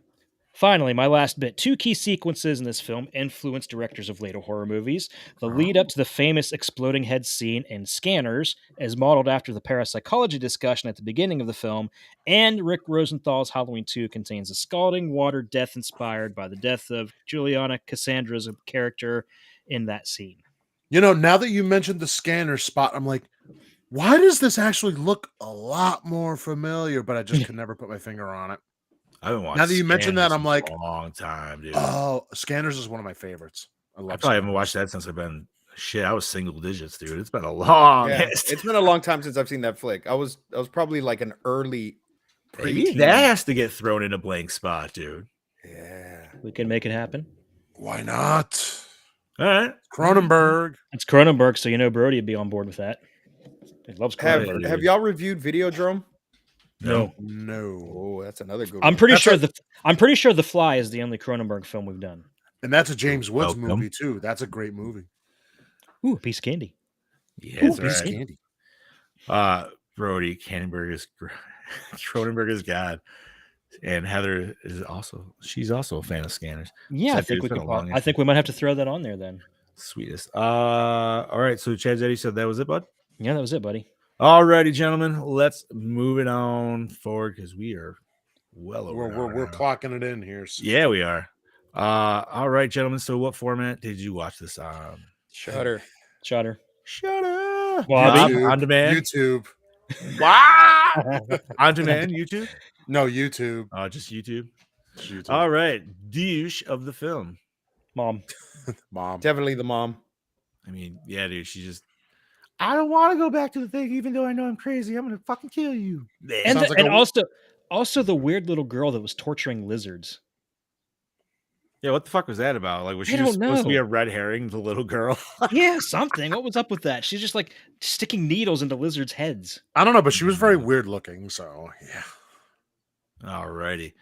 my last bit. 2 key sequences in this film influenced directors of later horror movies. The lead up to the famous exploding head scene in Scanners, as modeled after the parapsychology discussion at the beginning of the film, and Rick Rosenthal's Halloween 2 contains a scalding water death inspired by the death of Juliana Cassandra's character in that scene. You know, now that you mentioned the scanner spot, I'm like, why does this actually look a lot more familiar? But I just could never put my finger on it. I haven't watched. Now that you mentioned that, Scanners I'm in like, a long time, dude. oh, Scanners is one of my favorites. I I love probably haven't Scanners. watched that since I've been shit. I was single digits, dude. It's been a long. Yeah, ass it's been a long time since I've seen that flick. I was probably like an early Maybe preteen. that has to get thrown in a blank spot, dude. Yeah. We can make it happen. Why not? All right. Cronenberg. It's Cronenberg, so you know Brody would be on board with that. He loves Have Cronenberg. have y'all reviewed Videodrome? No. No. Oh, that's another good one. I'm pretty That's sure a- I'm pretty sure The Fly is the only Cronenberg film we've done. And that's a James Woods Welcome. movie, too. That's a great movie. Ooh, a piece of candy. Yeah, Ooh, it's all piece of right. candy. Brody Cronenberg is Cronenberg is God, and Heather is also. She's also a fan of Scanners. Yeah, So I dude, think it's we been could. a long I think we might have to throw that on there then. Sweetest. All right. So Chad Zeddy said that was it, bud. Yeah, that was it, buddy. Alrighty, gentlemen. Let's move it on forward because we are well over. an hour We're now. clocking it in here. So Yeah, we are. All right, gentlemen. So, what format did you watch this on? Shutter. Shutter. Shutter. Bobby. On demand. YouTube. Wow. On demand. YouTube. No, YouTube. Just YouTube. YouTube. All right. Douche of the film. Mom. Mom. Definitely the mom. I mean, yeah, dude. She just. I don't want to go back to the thing, even though I know I'm crazy. I'm gonna fucking kill you. And, Sounds like and a- also the weird little girl that was torturing lizards. Yeah, what the fuck was that about? Like, was I she just don't supposed to be know. a red herring, the little girl? Yeah, something. What was up with that? She's just like sticking needles into lizards' heads. I don't know, but she was very weird looking. So, yeah. Alrighty.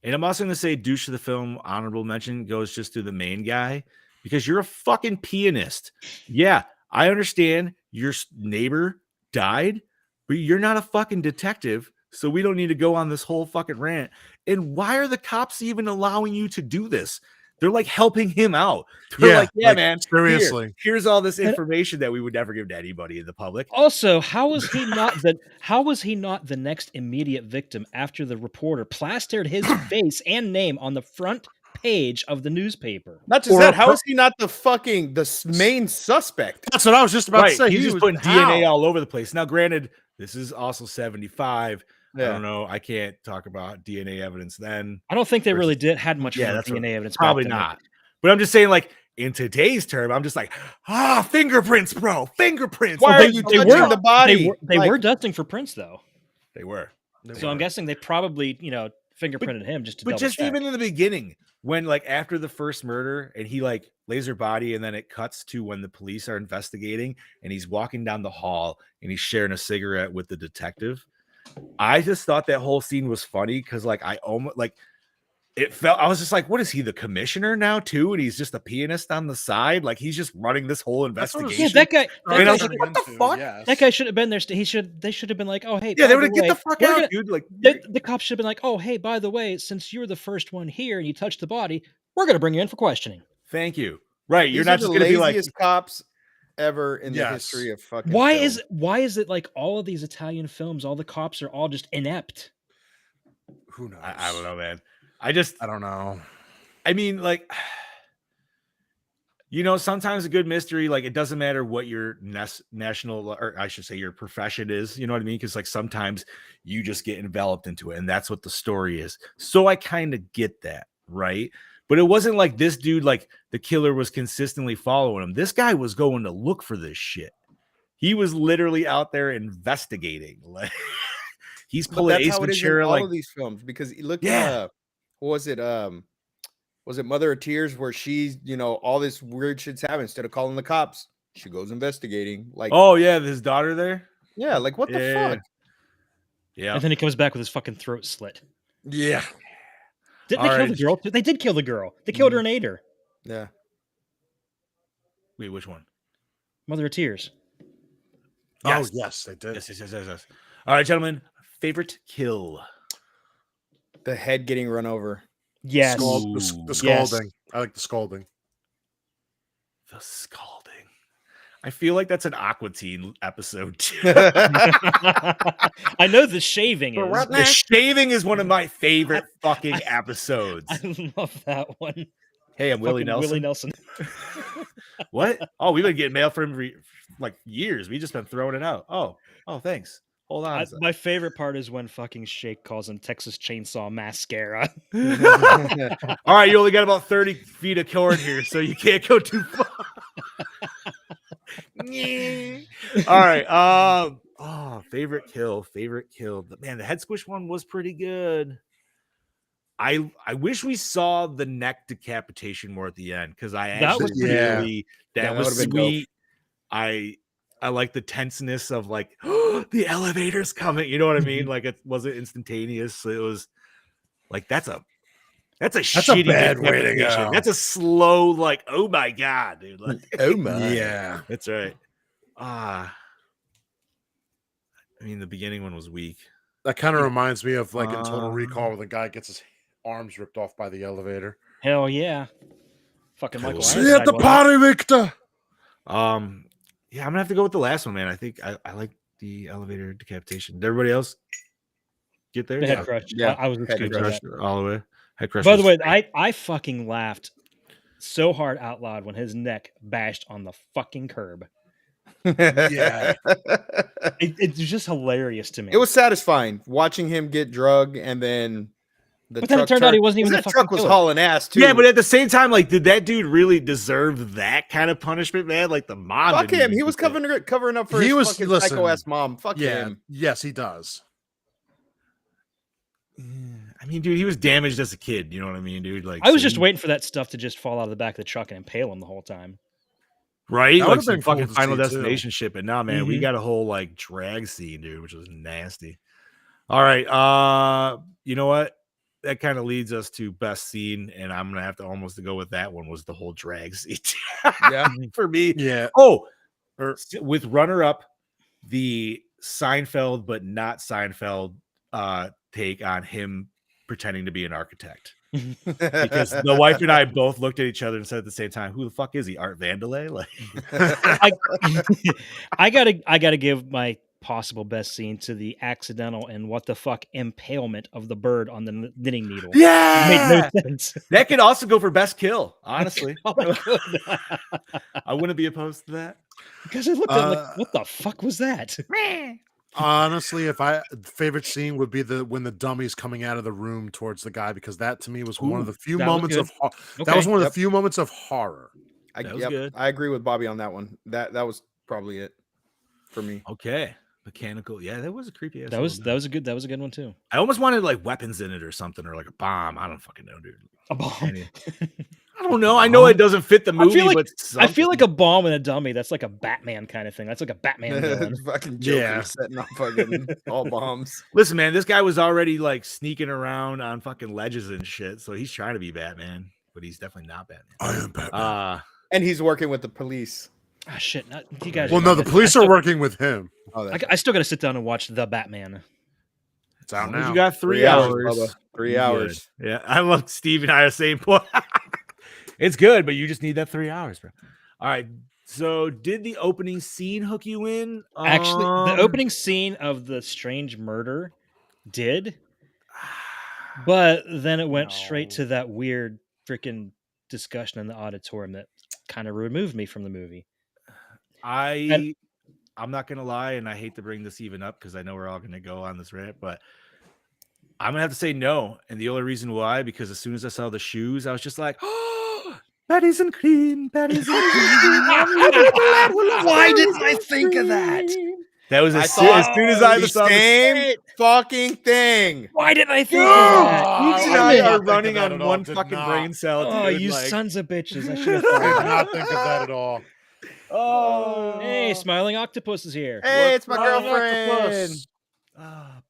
And I'm also going to say douche of the film, honorable mention goes just to the main guy because you're a fucking pianist. Yeah, I understand your neighbor died, but you're not a fucking detective. So we don't need to go on this whole fucking rant. And why are the cops even allowing you to do this? They're like helping him out. They're like, yeah, man, seriously. here's all this information that we would never give to anybody in the public. Also, how was he not the next immediate victim after the reporter plastered his face and name on the front page of the newspaper? Not just that, how is he not the main suspect? That's what I was just about to say. He's just putting DNA all over the place. Now, granted, this is also 75. I don't know. I can't talk about DNA evidence then. I don't think they really had much DNA evidence. Probably not. But I'm just saying, like, in today's term, I'm just like, fingerprints, bro. Fingerprints. Why are you touching the body? They were dusting for prints, though. They were. So I'm guessing they probably, fingerprinted him just to double check. Even in the beginning, when like after the first murder and he like lays her body and then it cuts to when the police are investigating and he's walking down the hall and he's sharing a cigarette with the detective. I just thought that whole scene was funny because like I almost like it felt, I was just like, what is he, the commissioner now too? And he's just a pianist on the side. Like he's just running this whole investigation. Yeah, that guy. And I was like, what the fuck? Yes. That guy should have been there. They should have been like, oh, hey. Yeah, they would have get the fuck out, dude. Like the cops should have been like, oh, hey, by the way, since you were the first one here and you touched the body, we're going to bring you in for questioning. Thank you. Right. You're not just going to be like laziest cops ever in the history of fucking why film. is it like all of these Italian films, all the cops are all just inept? Who knows? I don't know, man. I don't know. I mean, like, sometimes a good mystery, like, it doesn't matter what your national, or I should say your profession is, you know what I mean? Because, like, sometimes you just get enveloped into it, and that's what the story is. So I kind of get that, right? But it wasn't like this dude, like, the killer was consistently following him. This guy was going to look for this shit. He was literally out there investigating. Like, he's pulling Ace Ventura, all like of these films, because look at what was it? Was it Mother of Tears, where she's, all this weird shit's happening. Instead of calling the cops, she goes investigating. Like, oh yeah, his daughter there. Yeah, like what the fuck? Yeah, and then he comes back with his fucking throat slit. Yeah. Didn't they kill the girl? They did kill the girl. They killed her and ate her. Yeah. Wait, which one? Mother of Tears. Yes. Oh yes, they did. Yes. All right, gentlemen. Favorite kill. The head getting run over. Yes. The scalding. I like the scalding. The scalding. I feel like that's an Aqua Teen episode too. I know the shaving is. The shaving is one of my favorite fucking episodes. I love that one. Hey, I'm Willie Nelson. Willie Nelson. What? Oh, we've been getting mail for him like years. We just been throwing it out. Oh, thanks. Hold on. My favorite part is when fucking Shake calls him Texas Chainsaw Mascara. All right, you only got about 30 feet of cord here, so you can't go too far. All right. Favorite kill. Man, the head squish one was pretty good. I wish we saw the neck decapitation more at the end, because I actually that was sweet. I like the tenseness of like the elevator's coming. You know what I mean? Like, it wasn't instantaneous. It was like that's a shitty bad way to go. That's a slow, like, oh my god, dude. Like, oh my, yeah, that's right. I mean, the beginning one was weak. That kind of reminds me of like in Total Recall, where the guy gets his arms ripped off by the elevator. Hell yeah, fucking Michael. See at the party, Victor. Yeah, I'm gonna have to go with the last one, man. I think I like the elevator decapitation. Did everybody else get there? The head crush. Yeah, I was head crush all the way. Head crush. By the way, I fucking laughed so hard out loud when his neck bashed on the fucking curb. Yeah, it's just hilarious to me. It was satisfying watching him get drugged, and then. But then it turned out he wasn't even the fucking truck was hauling ass too. Yeah, but at the same time, like, did that dude really deserve that kind of punishment, man? Like, the mom. Fuck him. He was covering up for his fucking psycho ass mom. Fuck him. Yes, he does. I mean, dude, he was damaged as a kid. You know what I mean, dude? Like, I was just waiting for that stuff to just fall out of the back of the truck and impale him the whole time. Right? That like some cool fucking Final Destination shit. But now, man, Mm-hmm. we got a whole like drag scene, dude, which was nasty. All right. You know what? that kind of leads us to best scene, and I'm gonna have to almost go with that one. Was the whole drag scene? Yeah. For me. Yeah. Oh, with runner up, the Seinfeld but not Seinfeld take on him pretending to be an architect. Because the wife and I both looked at each other and said at the same time, "Who the fuck is he? Art Vandelay?" Like, I gotta give my possible best scene to the accidental and what the fuck impalement of the bird on the knitting needle. yeah, Made no sense. that could also go for best kill. Honestly, Oh my God. I wouldn't be opposed to that. Because I looked at it like, what the fuck was that? Honestly, favorite scene would be when the dummy's coming out of the room towards the guy, because that to me was one of the few moments of that was one of the few moments of horror. That was good. I agree with Bobby on that one. That was probably it for me. Okay, mechanical. Yeah, that was a creepy ass. That was a good one too. I almost wanted like weapons in it or something, or like a bomb. I don't fucking know, dude. A bomb. I don't know. I know it doesn't fit the movie, but I feel like a bomb and a dummy. That's like a Batman kind of thing. That's like a Batman villain. Fucking Joker setting off fucking all bombs. Listen, man, this guy was already like sneaking around on fucking ledges and shit, so he's trying to be Batman, but he's definitely not Batman. I am Batman. And he's working with the police. Ah, shit. You guys. Well, no, the police are working with him. Oh, I still got to sit down and watch The Batman. It's out now. You got 3 hours. 3 hours. Yeah, I love Steve and I are saying, boy, it's good, but you just need that 3 hours, bro. All right. So, did the opening scene hook you in? Actually, the opening scene of the strange murder did, but then it went straight to that weird freaking discussion in the auditorium that kind of removed me from the movie. I'm not gonna lie, and I hate to bring this even up because I know we're all gonna go on this rant, but I'm gonna have to say no. And the only reason why, because as soon as I saw the shoes, I was just like, oh, patties and cream, patties and cream. Why didn't I think of that? That was as soon as I the saw same fucking thing. Why didn't I think of that? You and I are running on one fucking brain cell. Oh, dude, you like... sons of bitches! I should have I thought. did not think of that at all. Oh, Hey, Smiling Octopus is here. Hey, it's my Smiling girlfriend.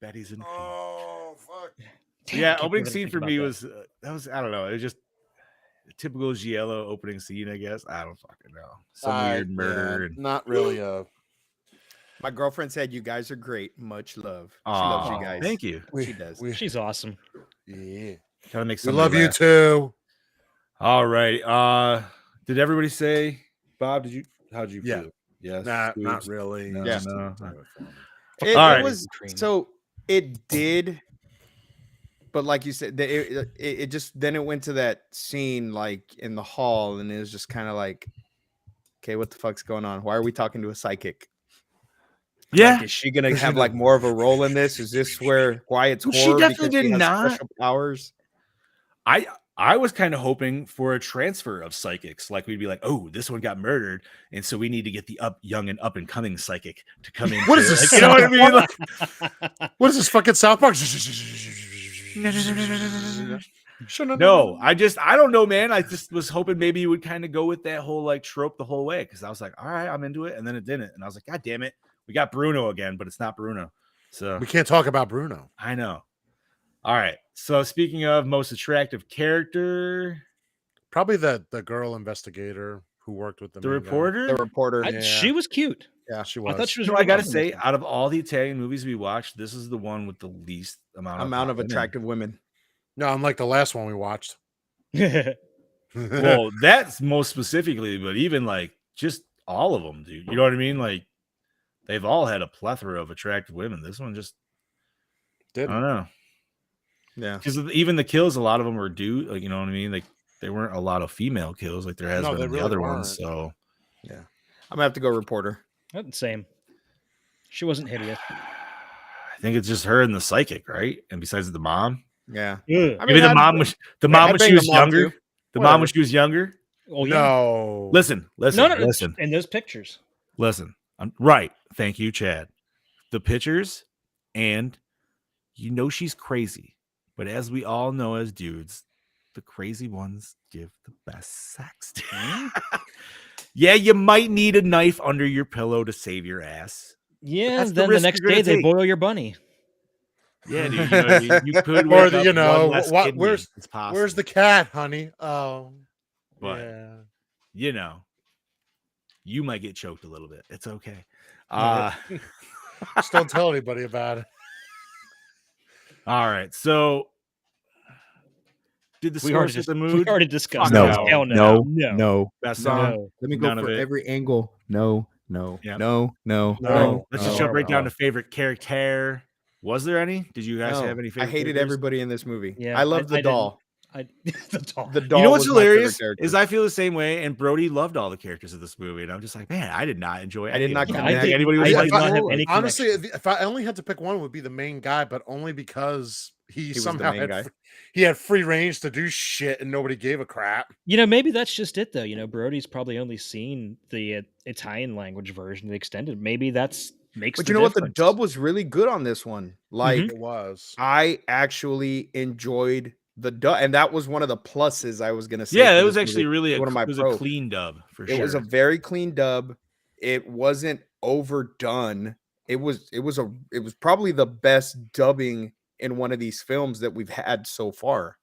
Betty's in. Oh fuck! Yeah, Can't opening believe I scene think for about me that. was that was I don't know. It was just a typical Giello opening scene, I guess. I don't fucking know. Some weird murder. Yeah, not really a. My girlfriend said you guys are great. Much love. She Aw, loves you guys. thank you. She does. She's awesome. Yeah. Trying to make We some. love you too. All right. Did everybody say, Bob? How'd you Yeah. feel? Yes. Not really. No, Yeah. no. It All right. was so it did, but like you said, it just then it went to that scene like in the hall, and it was just kind of like, okay, what the fuck's going on? Why are we talking to a psychic? Yeah. Like, is she gonna have like more of a role in this? Is this why it's She horror? definitely because did has not. special powers. I was kind of hoping for a transfer of psychics. Like we'd be like, oh, this one got murdered, and so we need to get the young and up and coming psychic to come in. What is this? Like, you know what I mean? Like, What is this fucking South Park? no, I don't know, man. I just was hoping maybe you would kind of go with that whole like trope the whole way, because I was like, all right, I'm into it, and then it didn't, and I was like, God damn it, we got Bruno again, but it's not Bruno. So We can't talk about Bruno. I know. All right. So speaking of most attractive character, Probably the girl investigator who worked with the main guy. reporter. The reporter. Yeah. She was cute. Yeah, She was. I thought she was. You know, I really gotta awesome. say, out of all the Italian movies we watched, this is the one with the least amount of women. attractive women. No, unlike the last one we watched. Well, that's most specifically, but even like just all of them, dude. You know what I mean? Like they've all had a plethora of attractive women. This one just I don't know. Yeah. Because even the kills, a lot of them were dude. Like, you know what I mean? Like there weren't a lot of female kills like there has No, been they in the really other weren't. ones. So Yeah. I'm gonna have to go reporter. Same. She wasn't hideous. I think it's just her and the psychic, right? And besides the mom, Yeah. Ugh. I maybe the I'd- mom was I'd when bang she was the mom, younger. too. The mom Whatever. when she was younger. Oh yeah. No. Listen. No. In those pictures. Listen. Right. Thank you, Chad. The pictures, and you know she's crazy. But as we all know as dudes, the crazy ones give the best sex. Yeah, you might need a knife under your pillow to save your ass. Yeah. That's the Then the risk next you're gonna day they take. boil your bunny. Yeah, dude. You know what I mean? You could Or wake the, up you know, one less what? kidney. It's possible. Where's the cat, honey? Oh, But yeah. you know, you might get choked a little bit. It's okay. Just don't tell anybody about it. All right. So, did the score set the mood? We already discussed Fuck this. no. Hell no, no. no. Best No. song? Let me None go of for it. every angle. No, no, Yep. no, no, No. Let's no, just jump right no. down to favorite character. Was there any? Did you guys No, have any I favorite hated characters? everybody in this movie. Yeah, I loved the I doll. the doll. The doll. You know what's was my favorite hilarious character. is I feel the same way, and Brody loved all the characters of this movie, and I'm just like, man, I did not enjoy. I did not I don't connect. think anybody was I like did not have that. any Honestly, if I only had to pick one, it would be the main guy, but only because he was the somehow main had guy. he had free range to do shit, and nobody gave a crap. Maybe that's just it, though. Brody's probably only seen the Italian language version, the extended. Maybe that's makes. But the you know what? The difference. dub was really good on this one. Like It was. I actually enjoyed the dub, and that was one of the pluses I was gonna say. Yeah, for it was this actually movie. really one of my it was pros. a clean dub for It sure. was a very clean dub. It wasn't overdone. It was probably the best dubbing in one of these films that we've had so far.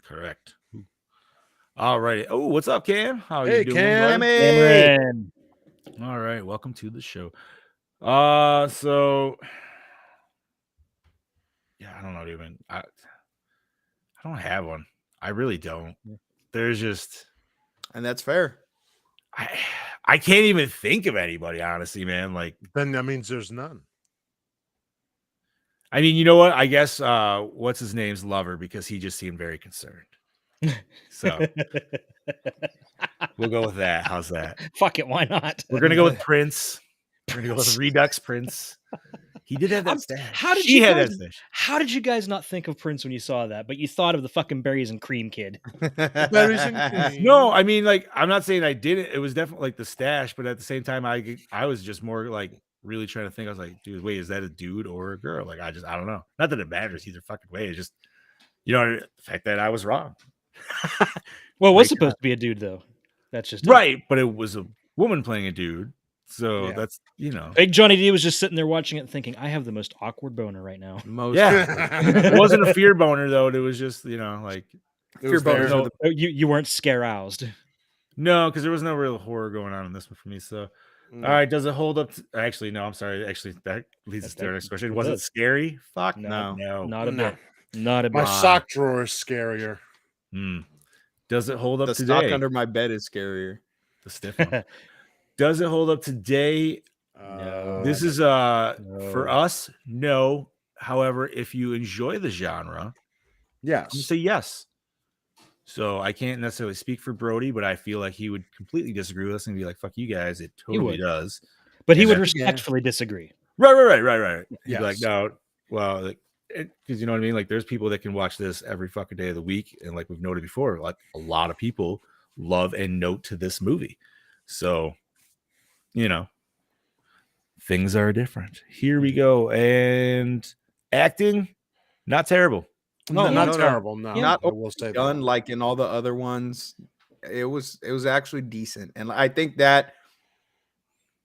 Correct. All right. Oh, what's up, Cam? How are Hey, you doing, Cam. bud? Cameron. All right, welcome to the show. So yeah, I don't know, even I don't have one. I really don't. There's just, And that's fair. I can't even think of anybody, honestly, man. Like, Then that means there's none. I mean, you know what? I guess what's his name's Lover, because he just seemed very concerned. So we'll go with that. How's that? Fuck it, why not? We're gonna go with Prince. We're gonna go with Redux Prince. He did have that stash. How did She you had guys, that stash. How did you guys not think of Prince when you saw that, but you thought of the fucking berries and cream kid? Berries and cream. No, I mean, like, I'm not saying I didn't. It was definitely like the stash, but at the same time, I was just more like really trying to think. I was like, dude, wait, is that a dude or a girl? Like, I don't know. Not that it matters either fucking way. It's just, the fact that I was wrong. Well, it was Great supposed to be a dude, though. That's just Right, but it was a woman playing a dude. So Yeah. that's, Big Johnny D was just sitting there watching it and thinking, I have the most awkward boner right now. Most yeah. It wasn't a fear boner though. It was just, like It Fear was there. boners are No, you weren't scare-roused. no, because there was no real horror going on in this one for me. So Mm. all right, does it hold up actually, no, I'm sorry. Actually, that leads us to our next question. it Was it does. scary? Fuck No. no. Not a No. bit. Not a My bit. sock drawer is scarier. Hmm. Does it hold up the today? stock under my bed is scarier. The stiff one. Does it hold up today? This is for us, no. However, if you enjoy the genre, I'm Yes. gonna say yes. So I can't necessarily speak for Brody, but I feel like he would completely disagree with us and be like, "Fuck you guys!" It totally would. does. But he And would that's- respectfully disagree. Right. He'd be like, Yes. "No, well, because you know what I mean. Like, there's people that can watch this every fucking day of the week, and like we've noted before, like a lot of people love and note to this movie. So, things are different. Here we go, and acting, not terrible. No, not no. terrible. No, Not I will say Done that. like in all the other ones. It was actually decent, and I think that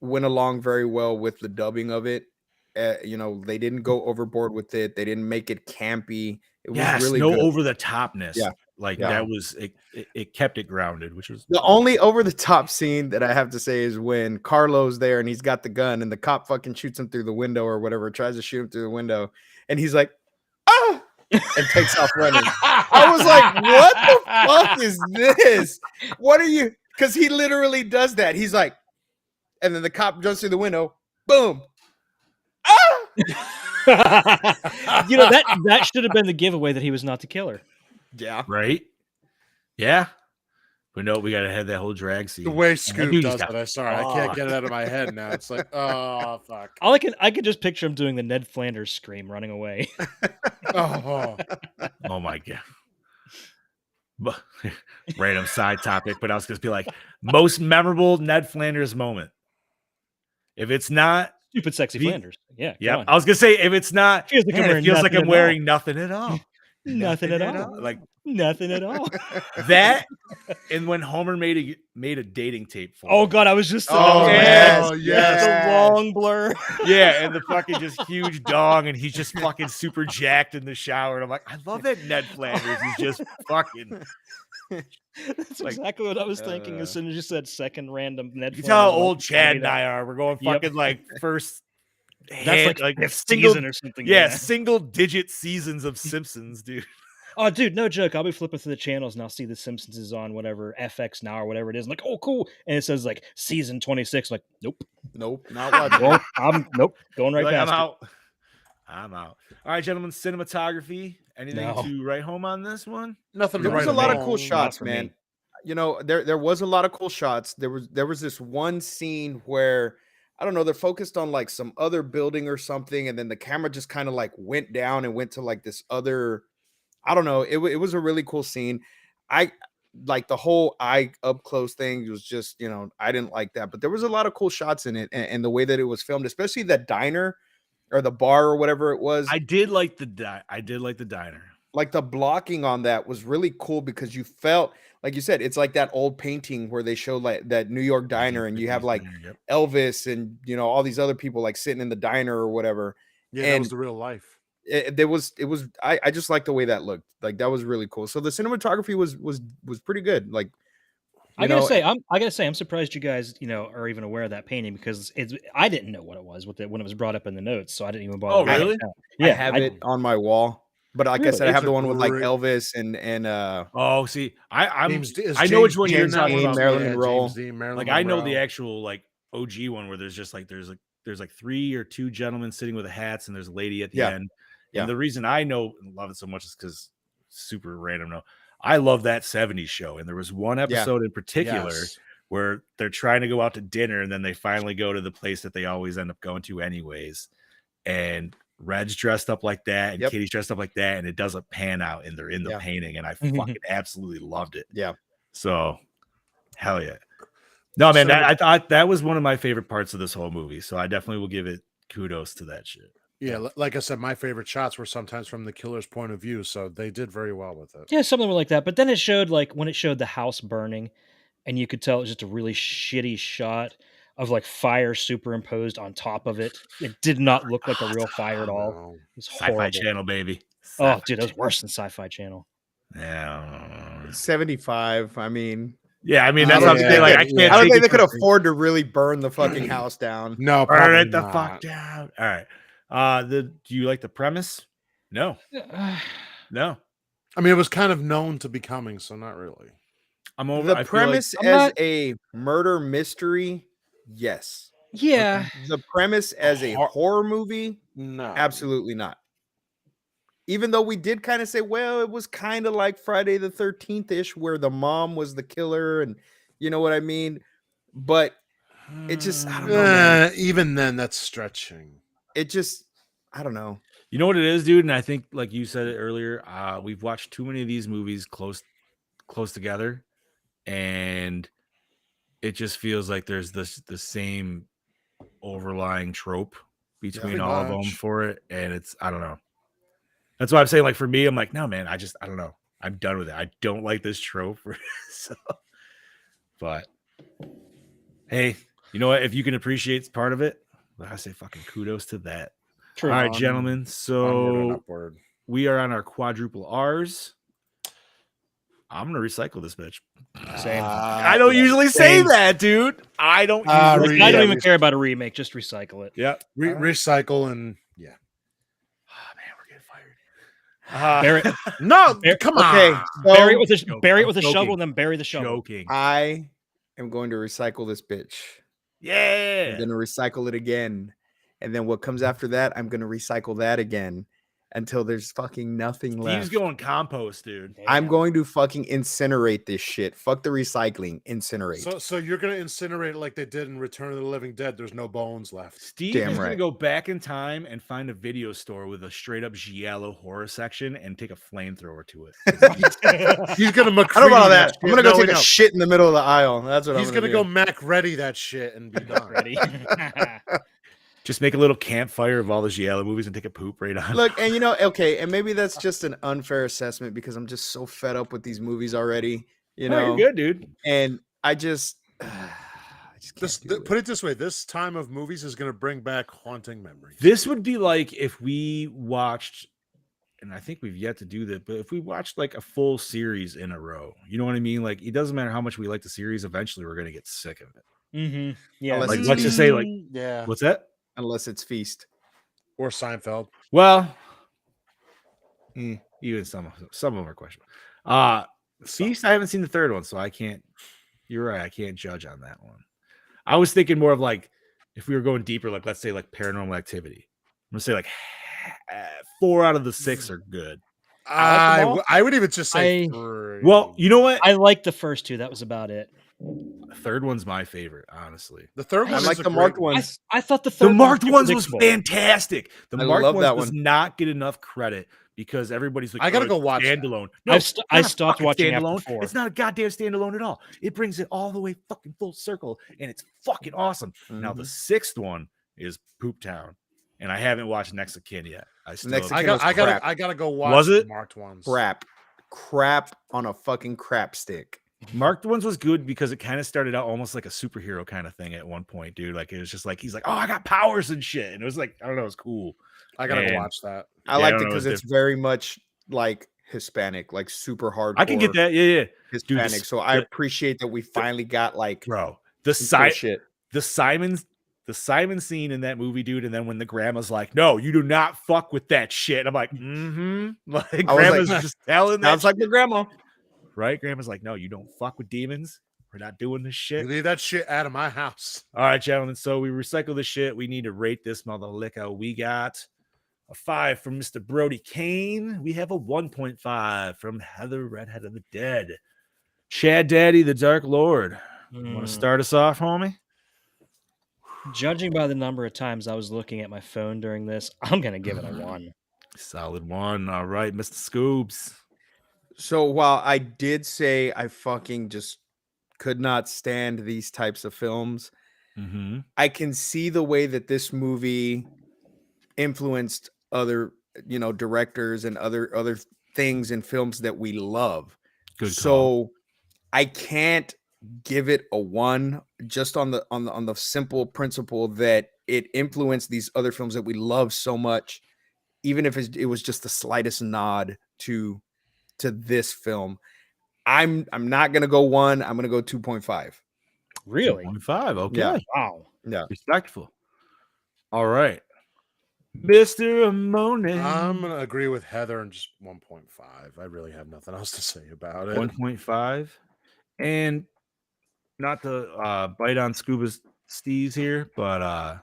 went along very well with the dubbing of it. They didn't go overboard with it. They didn't make it campy. It was Yes, really no good. over the topness. Yeah. Like Yeah. that was it kept it grounded, which was The only over the top scene that I have to say is when Carlo's there and he's got the gun and the cop fucking shoots him through the window or whatever, tries to shoot him through the window, and he's like, "Ah!" and takes off running. I was like, "What the fuck is this? What are you?" Because he literally does that. He's like, and then the cop jumps through the window, boom. Ah! that should have been the giveaway that he was not the killer. Yeah. right. Yeah. But no, we gotta have that whole drag scene. The way And Scoop dude, does he's got- it, I can't get it out of my head now. It's like, oh fuck. I could just picture him doing the Ned Flanders scream, running away. Oh, Oh my god. But random side topic, but I was gonna be like, most memorable Ned Flanders moment. If it's not, Stupid, sexy Be- Flanders. Yeah. yeah, come on. I was gonna say if it's not, Feels like I'm man, it wearing feels like nothing I'm at all. wearing nothing at all. Nothing at all. Like Nothing at all. that, and when Homer made a dating tape for Oh him. God, I was just Oh, yes, the yes. long blur. Yeah, and the fucking just huge dong, and he's just fucking super jacked in the shower. And I'm like, I love that Ned Flanders. He's just fucking. That's Like, exactly what I was thinking as soon as you said second random Ned. You can tell how Flanders, old like, Chad and that. I are. We're going Yep. fucking like first. That's like fifth single season or something. Yeah, single digit seasons of Simpsons, dude. Oh, dude, no joke. I'll be flipping through the channels and I'll see The Simpsons is on whatever FX now or whatever it is. I'm like, oh, cool. And it says like season 26. Like, nope, not watching. well, I'm going right Like, past I'm it. out. I'm out. All right, gentlemen. Cinematography. Anything No. to write home on this one? Nothing. There to was write a lot of home. cool shots, for man. me. You know, there was a lot of cool shots. There was this one scene where I don't know, they're focused on like some other building or something, and then the camera just kind of like went down and went to like this other. I don't know. It was a really cool scene. I like the whole eye up close thing was just, you know, I didn't like that, but there was a lot of cool shots in it, and the way that it was filmed, especially that diner or the bar or whatever it was. I did like the diner. Like the blocking on that was really cool because you felt like you said it's like that old painting where they show like that New York diner and you have like Yep. Elvis and you know all these other people like sitting in the diner or whatever. Yeah, and that was the real life. I just like the way that looked. Like that was really cool. So the cinematography was pretty good. Like I gotta say, I'm surprised you guys, you know, are even aware of that painting because I didn't know what it was when it was brought up in the notes, so I didn't even bother. Oh, really? I have it on my wall. But like I said, I It's have the a one with like great- Elvis and Oh, see, I James D- is I know which James- one you're James talking Dean, about. Marilyn Yeah, Monroe. James Dean, Marilyn Like I know the Monroe. actual like OG one where there's just like there's like 3 or 2 gentlemen sitting with hats and there's a lady at the Yeah. end. Yeah. And the reason I know and love it so much is because super random. No, I love that 70s show. And there was one episode in particular Yes. where they're trying to go out to dinner and then they finally go to the place that they always end up going to anyways. And Red's dressed up like that and Yep. Kitty's dressed up like that, and it doesn't pan out and they're in the Yeah. painting, and I fucking absolutely loved it. Yeah. So hell yeah. No, man, So- I thought that was one of my favorite parts of this whole movie. So I definitely will give it kudos to that shit. Yeah, like I said, my favorite shots were sometimes from the killer's point of view, so they did very well with it. Yeah, something like that. But then it showed like when it showed the house burning, and you could tell it was just a really shitty shot of like fire superimposed on top of it. It did not look like a real fire at all. No. It was Sci-Fi horrible. Channel, baby. Oh, Sci-Fi dude, that was Channel. worse than Sci-Fi Channel. Yeah. 75. I mean, Yeah, I mean I that's don't what I'm think saying. Like they I could- can't I don't take think they it could from- afford to really burn the fucking house down. No, burn probably it the not. fuck down. All right. Do you like the premise? No. No. I mean, it was kind of known to be coming, so not really. I'm over The I feel like- premise I'm as not- a murder mystery, yes. Yeah. The premise as a horror movie, No, absolutely not. Even though we did kind of say, well, it was kind of like Friday the 13th ish, where the mom was the killer, and you know what I mean. But it just, I don't know, man. Even then, that's stretching. It just, I don't know. You know what it is, dude, and I think like you said it earlier, we've watched too many of these movies close together, and it just feels like there's the same overlying trope between Pretty all of them much. for it, and it's I don't know. That's why I'm saying like for me, I'm like, no, man, I don't know. I'm done with it. I don't like this trope. So, but hey, you know what? If you can appreciate part of it, I say fucking kudos to that. True. All right, gentlemen. Onward and So upward. we are on our quadruple R's. I'm gonna recycle this bitch. Same. I don't usually say that, dude. I don't usually. Like, re- I don't yeah, even re- care about a remake. Just recycle it. Yeah. Recycle and yeah. Oh man, we're getting fired. Bury it, No, Bear- come Okay, on. so bury it with a joking. bury it I'm with a joking. shovel, and then bury the shovel. Joking. I am going to recycle this bitch. Yeah. I'm going to recycle it again. And then what comes after that, I'm going to recycle that again until there's fucking nothing left. Steve's going compost, dude. I'm going to fucking incinerate this shit. Fuck the recycling. Incinerate. So you're gonna incinerate it like they did in Return of the Living Dead. There's no bones left. Steve Damn is gonna right. go back in time and find a video store with a straight up giallo horror section and take a flamethrower to it. He's gonna I don't know McCready about that. I'm shit. going to go No, take a no. shit in the middle of the aisle. That's what He's I'm gonna do. go Mac ready that shit and be done. Ready? Just make a little campfire of all the Giallo movies and take a poop right on. Look, and you know, okay, and maybe that's just an unfair assessment because I'm just so fed up with these movies already. You No, know, you're good, dude. and I just can't Put it this way: this time of movies is going to bring back haunting memories. This would be like if we watched, and I think we've yet to do that, but if we watched like a full series in a row, you know what I mean? Like it doesn't matter how much we like the series, eventually we're gonna get sick of it. Mm-hmm. Yeah. Unless Like it's let's just say, like, yeah, what's that? unless it's Feast. or Seinfeld. Well, even some of them are questionable. Feast, I haven't seen the third one, so I can't. You're right, I can't judge on that one. I was thinking more of like if we were going deeper, like let's say like Paranormal Activity. I'm gonna say like 4 out of the 6 are good. I would even just say well, you know what? I liked the first 2. That was about it. The third one's my favorite, honestly. The third one, I is like a the great marked one. ones. I thought the The third marked one ones was predictable. fantastic. The I marked love ones that does one. not get enough credit because everybody's like, I gotta "Oh, go it's watch that." standalone. I it's not a stopped fucking watching after standalone. 4. It's not a goddamn standalone at all. It brings it all the way fucking full circle, and it's fucking awesome. Now the 6th one is Poop Town, and I haven't watched Next of Kin yet. Next of I Kin was crap. gotta go watch Was it? the marked ones. crap on a fucking crap stick. Marked ones was good because it kind of started out almost like a superhero kind of thing at one point, dude. Like it was just like he's like, "Oh, I got powers and shit," and it was like, I don't know, it was cool. I gotta go And- watch that. I Yeah, liked I it don't know, because it's it's very much like Hispanic, like super hardcore. I can get that, yeah. Hispanic. Dude, So I appreciate that we finally got like Bro, the some cool side shit. the Simon scene in that movie, dude, and then when the grandma's like, "No, you do not fuck with that shit." I'm like, Like I was grandma's like, just telling that sounds like shit, the grandma. right? Grandma's like, "No, you don't fuck with demons. We're not doing this You shit." leave that shit out of my house. All right, gentlemen. So we recycle the shit. We need to rate this mother liquor. We got a 5 from Mr. Brody Kane. We have a 1.5 from Heather Redhead of the Dead. Chad Daddy, the Dark Lord. You want to start us off, homie? Judging by the number of times I was looking at my phone during this, I'm gonna give it a 1. Solid 1. All right, Mr. Scoobs. So while I did say I fucking just could not stand these types of films, Mm-hmm. I can see the way that this movie influenced other, directors and other things in films that we love. Good So I can't give it a 1 just on the simple principle that it influenced these other films that we love so much, even if it was just the slightest nod to this film. I'm not gonna go 1. I'm gonna go 2.5. Really? 2.5. Okay. Yeah. Wow. Yeah. Respectful. All right. Mr. Monet. I'm gonna agree with Heather and just 1.5. I really have nothing else to say about it. 1.5. And not to bite on Scuba's steez here, but I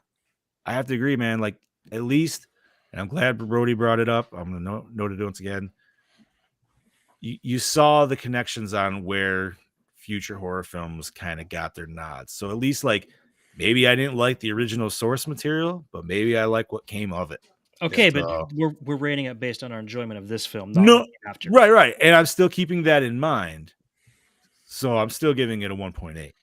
have to agree, man. Like, at least, and I'm glad Brody brought it up. I'm going to note it once again. You saw the connections on where future horror films kind of got their nods. So at least, like, maybe I didn't like the original source material, but maybe I like what came of it. Okay, So- but we're rating it based on our enjoyment of this film, No, not after. Right. And I'm still keeping that in mind. So I'm still giving it a 1.8.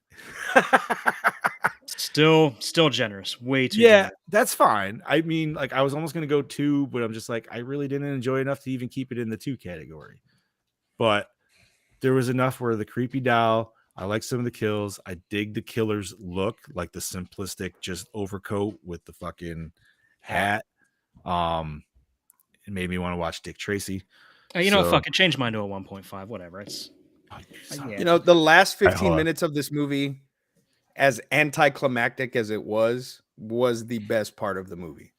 Still generous. Way too Yeah, generous. that's fine. I mean, like, I was almost going to go 2, but I'm just like, I really didn't enjoy enough to even keep it in the 2 category. But there was enough where the creepy doll, I like some of the kills. I dig the killer's look, like the simplistic just overcoat with the fucking hat. It made me want to watch Dick Tracy. Fuck it, change mine to a 1.5. Whatever. It's yeah. The last Right, 15 hold on. minutes of this movie, as anticlimactic as it was the best part of the movie.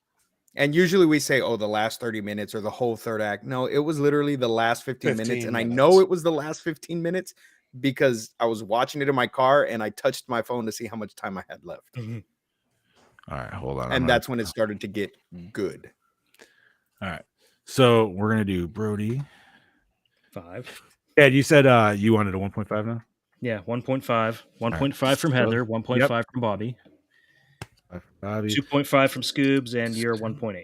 And usually we say, oh, the last 30 minutes or the whole third act. No, it was literally the last 15 minutes. 15 And I minutes. know it was the last 15 minutes because I was watching it in my car and I touched my phone to see how much time I had left. All right, hold on. And that's when it started to get good. All right. So we're going to do Brody. 5. Yeah, you said you wanted a 1.5 now? Yeah, 1.5. 1.5 from So- Heather, 1.5 from Bobby, Bobby 2.5 from Scoobs, and your 1.8.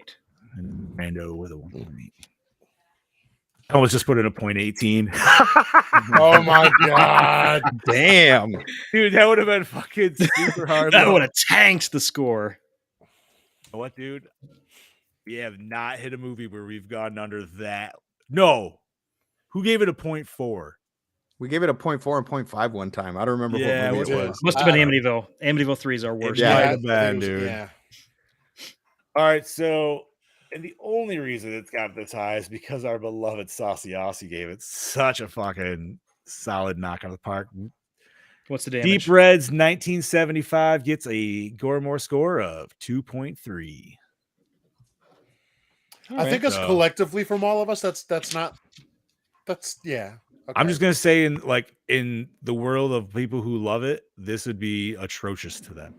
and Mando with a 1.8. I almost just put in a 0.18. Oh my god! Damn. Dude, that would have been fucking super hard. That bro. would have tanked the score. know what, dude? We have not hit a movie where we've gone under that. No. Who gave it a 0.4? We gave it a 0.4 and 0.5 one time. I don't remember Yeah, what what movie it did. was. Must have been Amityville. Amityville 3 is our worst. It Yeah. might I have think been, it was- dude. Yeah. All right, so and the only reason it's got this high is because our beloved Saucy Aussie gave it such a fucking solid knock out of the park. What's the damage? Deep Reds 1975 gets a Gore score of 2.3. I think it's So- collectively from all of us. That's yeah. I'm Okay. just gonna say, in the world of people who love it, this would be atrocious to them.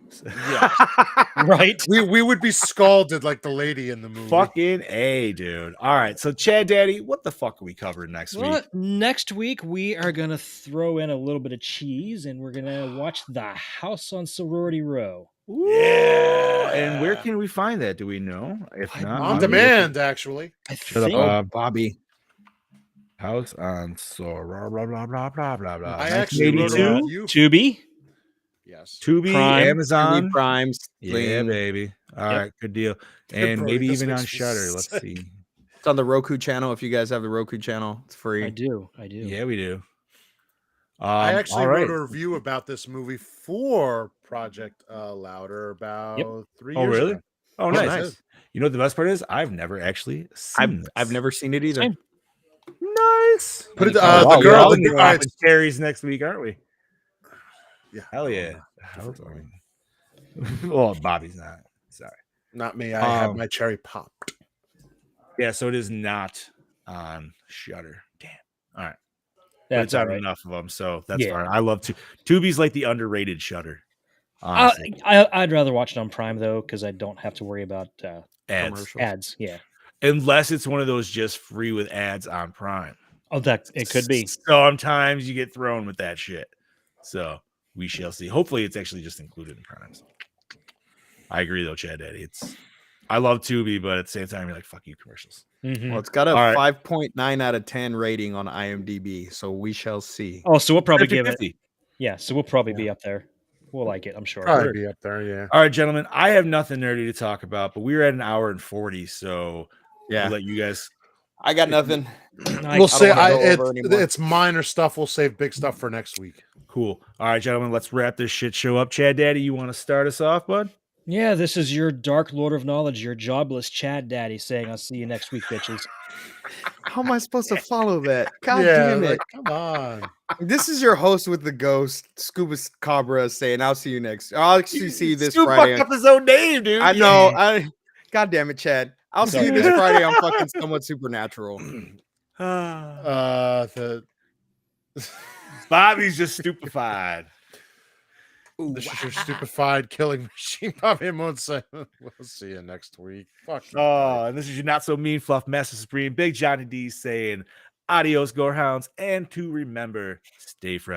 Right. we would be scalded like the lady in the movie. Fucking A, dude. All right, so Chad Daddy, what the fuck are we covering next Well, week? next week we are gonna throw in a little bit of cheese, and we're gonna watch The House on Sorority Row. Yeah. And where can we find that? Do we know? If not, On Bobby, demand, actually. I Shut up, think Bob. Bobby. House on Sora, blah blah blah blah blah blah. I actually wrote a 1982? review. Tubi. Yes. Tubi, Prime. Amazon, Prime. yeah, Sling. baby. All Yep. right, good deal. Brody, And maybe this even on makes me Shudder. Let's sick. see. It's on the Roku channel. If you guys have the Roku channel, it's free. I do. Yeah, we do. I actually all right. wrote a review about this movie for Project Louder about 3 Oh, years really? ago. Oh, Yeah, nice. nice. You know what the best part is? I've never actually seen I've this. never seen it either. Same. Nice. Put it, Oh, the wow, we're girl, all the gonna be all right, popping cherries next week, aren't we? yeah, Hell yeah. different one. Well, Bobby's not. Sorry. Not me. I have Um, my cherry popped. Yeah, so it is not on Shudder. Damn. All right. But That's it's all on right. enough of them, so that's Yeah. fine. I love Tubi's like the underrated Shudder. Uh, Honestly. I'd rather watch it on Prime though, because I don't have to worry about Ads. commercials. ads. Yeah. Unless it's one of those just free with ads on Prime. Oh, that it could be. Sometimes you get thrown with that shit. So we shall see. Hopefully it's actually just included in Prime. I agree though, Chad Daddy. I love Tubi, but at the same time, you're like, fuck you, commercials. Mhm. Well, it's got a All right. 5.9 out of 10 rating on IMDb, so we shall see. Oh, so we'll probably give it. 50-50. Yeah, so we'll probably be up there. We'll like it, I'm sure. Probably be up there, yeah. All right, gentlemen. I have nothing nerdy to talk about, but we're at an hour and 40, so Yeah. I'll let you guys. I got nothing. We'll say don't wanna go over anymore. it's minor stuff. We'll save big stuff for next week. Cool. All right, gentlemen. Let's wrap this shit show up. Chad Daddy, you want to start us off, bud? Yeah, this is your Dark Lord of Knowledge, your jobless Chad Daddy saying, I'll see you next week, bitches. How am I supposed to follow that? God yeah, damn it. like, come on. This is your host with the ghost, Scuba Cabra, saying, I'll see you next. I'll actually see you this Stu Friday. fucked up his own name, dude. I know. God damn it, Chad. I'll see you this Friday on fucking Somewhat Supernatural. The Bobby's just stupefied. this is your stupefied killing machine. Bobby won't say. We'll see you next week. Fuck you. Oh, and this is your not so mean fluff master supreme, Big Johnny D saying adios, Gorehounds, and to remember, stay fresh.